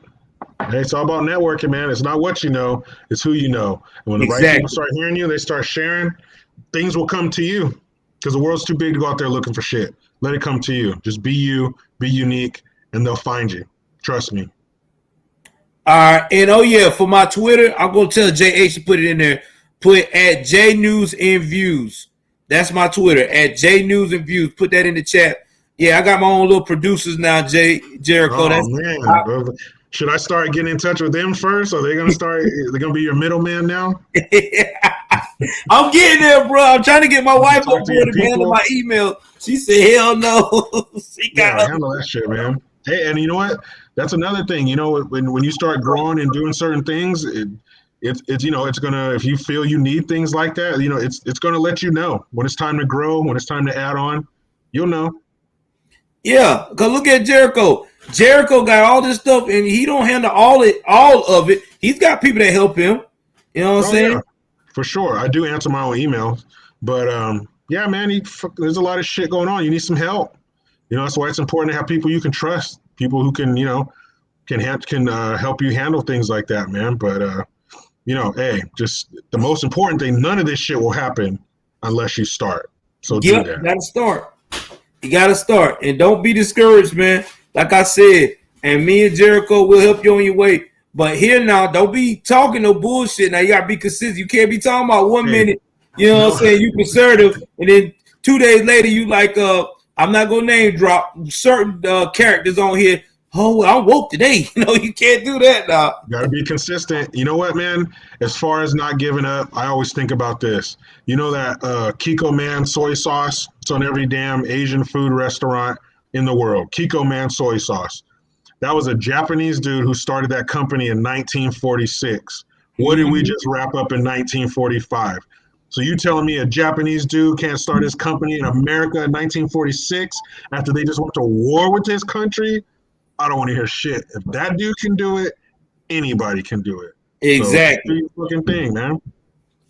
Hey, it's all about networking, man. It's not what you know, it's who you know. And when the right people start hearing you, they start sharing, things will come to you. Because the world's too big to go out there looking for shit. Let it come to you. Just be you, be unique, and they'll find you. Trust me. All right, and oh yeah, for my Twitter, I'm gonna tell JH to put it in there. Put at joelsnewsandviews. That's my Twitter at joelsnewsandviews. Put that in the chat. Yeah, I got my own little producers now, Jericho. Oh man, should I start getting in touch with them first? Are they gonna start? They're gonna be your middleman now. I'm getting there, bro. I'm trying to get my wife on board to handle my email. She said, "Hell no." She got handle that shit, man. Hey, and you know what? That's another thing. You know, when you start growing and doing certain things, it's you know, it's gonna, if you feel you need things like that, you know, it's gonna let you know when it's time to grow, when it's time to add on. You'll know. Yeah, cause look at Jericho. Jericho got all this stuff, and he don't handle all of it. He's got people that help him. You know what I'm saying? Yeah, for sure. I do answer my own emails, but yeah, man, there's a lot of shit going on. You need some help. You know, that's why it's important to have people you can trust, people who can, you know, can help you handle things like that, man. But you know, hey, just the most important thing, none of this shit will happen unless you start. So do that. You gotta start. You gotta start. And don't be discouraged, man. Like I said, and me and Jericho will help you on your way. But here now, don't be talking no bullshit. Now you gotta be consistent. You can't be talking about 1 minute, you know what I'm saying, you conservative, and then 2 days later you like I'm not gonna name drop certain characters on here. Oh, I'm woke today. You know, you can't do that now. You gotta be consistent. You know what, man? As far as not giving up, I always think about this. You know that Kiko Man soy sauce? It's on every damn Asian food restaurant in the world. Kiko Man soy sauce. That was a Japanese dude who started that company in 1946. What did we just wrap up in 1945? So you telling me a Japanese dude can't start his company in America in 1946 after they just went to war with his country? I don't want to hear shit. If that dude can do it, anybody can do it. Exactly. So, fucking thing, man.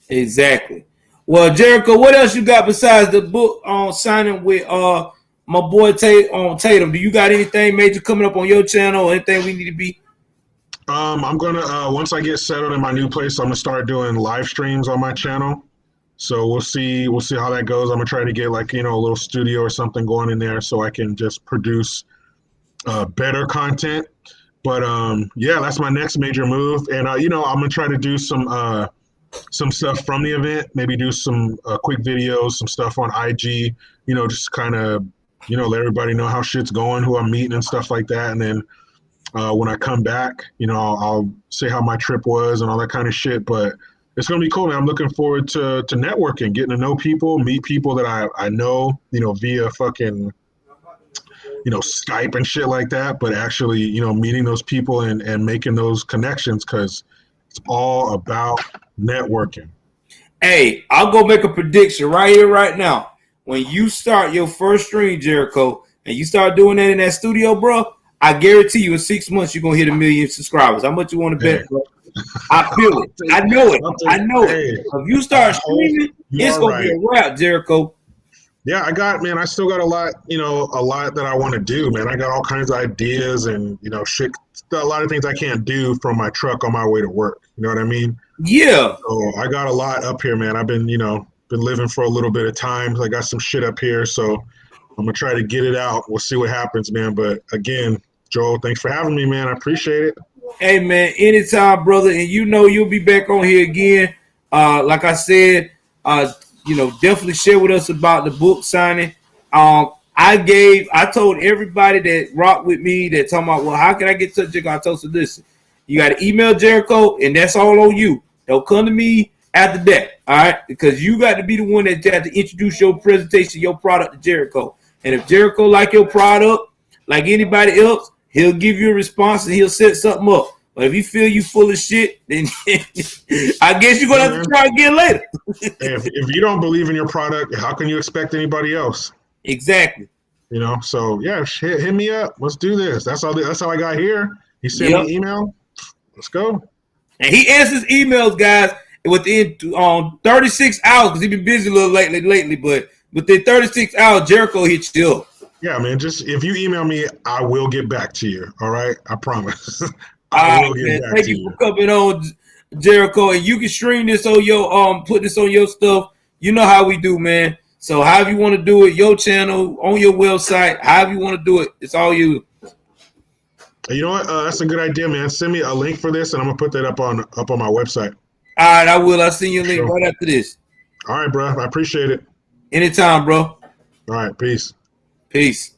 Exactly. Well, Jericho, what else you got besides the book on signing with my boy Tatum? Do you got anything major coming up on your channel or anything we need to be? I'm gonna once I get settled in my new place, I'm gonna start doing live streams on my channel. So we'll see how that goes. I'm gonna try to get like, you know, a little studio or something going in there so I can just produce better content. But yeah, that's my next major move. And you know, I'm gonna try to do some stuff from the event, maybe do some quick videos, some stuff on IG, you know, just kind of, you know, let everybody know how shit's going, who I'm meeting and stuff like that. And then when I come back, you know, I'll say how my trip was and all that kind of shit. But it's gonna be cool, man. I'm looking forward to networking, getting to know people, meet people that I know, you know, via fucking, you know, Skype and shit like that, but actually, you know, meeting those people and making those connections, because it's all about networking. Hey, I'll go make a prediction right here, right now. When you start your first stream, Jericho, and you start doing that in that studio, bro, I guarantee you in 6 months you're gonna hit 1 million subscribers. How much you want to bet, bro? I feel it. I know it. I know it. If you start streaming, it's gonna be a wrap, Jericho. Yeah, I still got a lot that I want to do, man. I got all kinds of ideas and, you know, shit, a lot of things I can't do from my truck on my way to work. You know what I mean? Yeah. So I got a lot up here, man. I've been, you know, living for a little bit of time. I got some shit up here, so I'm going to try to get it out. We'll see what happens, man. But again, Joel, thanks for having me, man. I appreciate it. Hey, man, anytime, brother. And you know you'll be back on here again. Like I said, you know, definitely share with us about the book signing. I told everybody that rock with me that talking about, well, how can I get to Jericho? I told them, listen, you got to email Jericho, and that's all on you. Don't come to me after that, all right? Because you got to be the one that got to introduce your presentation, your product to Jericho. And if Jericho like your product, like anybody else, he'll give you a response and he'll set something up. But if he feel you full of shit, then I guess you're going to have to try again later. If you don't believe in your product, how can you expect anybody else? Exactly. You know, so yeah, hit me up. Let's do this. That's how I got here. He sent me an email. Let's go. And he answers emails, guys, within 36 hours because he's been busy a little lately. But within 36 hours, Jericho hits you up. Yeah, man. Just if you email me, I will get back to you. All right, I promise. I will get back to you. Thank you for coming on, Jericho, and you can stream this on your put this on your stuff. You know how we do, man. So however you want to do it, your channel, on your website, however you want to do it, it's all you. You know what? That's a good idea, man. Send me a link for this, and I'm gonna put that up on my website. All right, I will. I'll send you a link right after this. All right, bro. I appreciate it. Anytime, bro. All right, peace. Peace.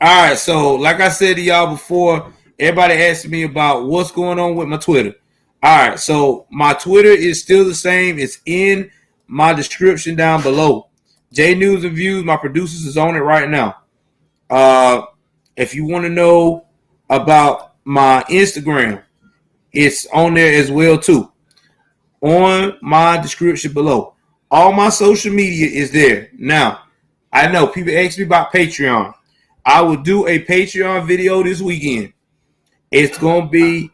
All right, so like I said to y'all before, everybody asked me about what's going on with my Twitter. All right, so my Twitter is still the same. It's in my description down below. J News and Views, my producers is on it right now. If you want to know about my Instagram, it's on there as well too. On my description below. All my social media is there. Now, I know people ask me about Patreon. I will do a Patreon video this weekend. It's going to be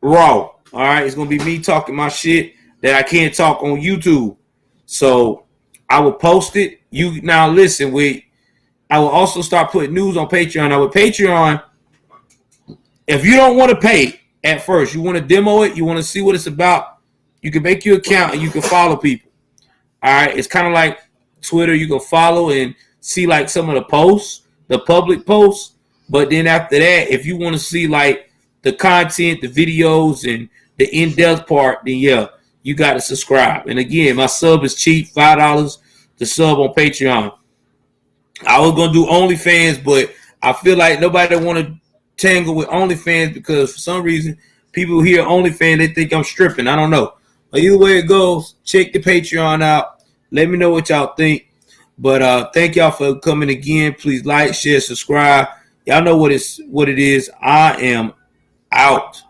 raw. All right. It's going to be me talking my shit that I can't talk on YouTube. So I will post it. You now listen, I will also start putting news on Patreon. Now with Patreon, if you don't want to pay at first, you want to demo it, you want to see what it's about, you can make your account and you can follow people. All right. It's kind of like Twitter. You can follow and see like some of the posts, the public posts. But then after that, if you want to see like the content, the videos, and the in-depth part, then yeah, you got to subscribe. And again, my sub is cheap, $5 to sub on Patreon. I was going to do OnlyFans, but I feel like nobody want to tangle with OnlyFans because for some reason, people hear OnlyFans, they think I'm stripping. I don't know. But either way it goes, check the Patreon out. Let me know what y'all think. But thank y'all for coming again. Please like, share, subscribe. Y'all know what it is. I am out.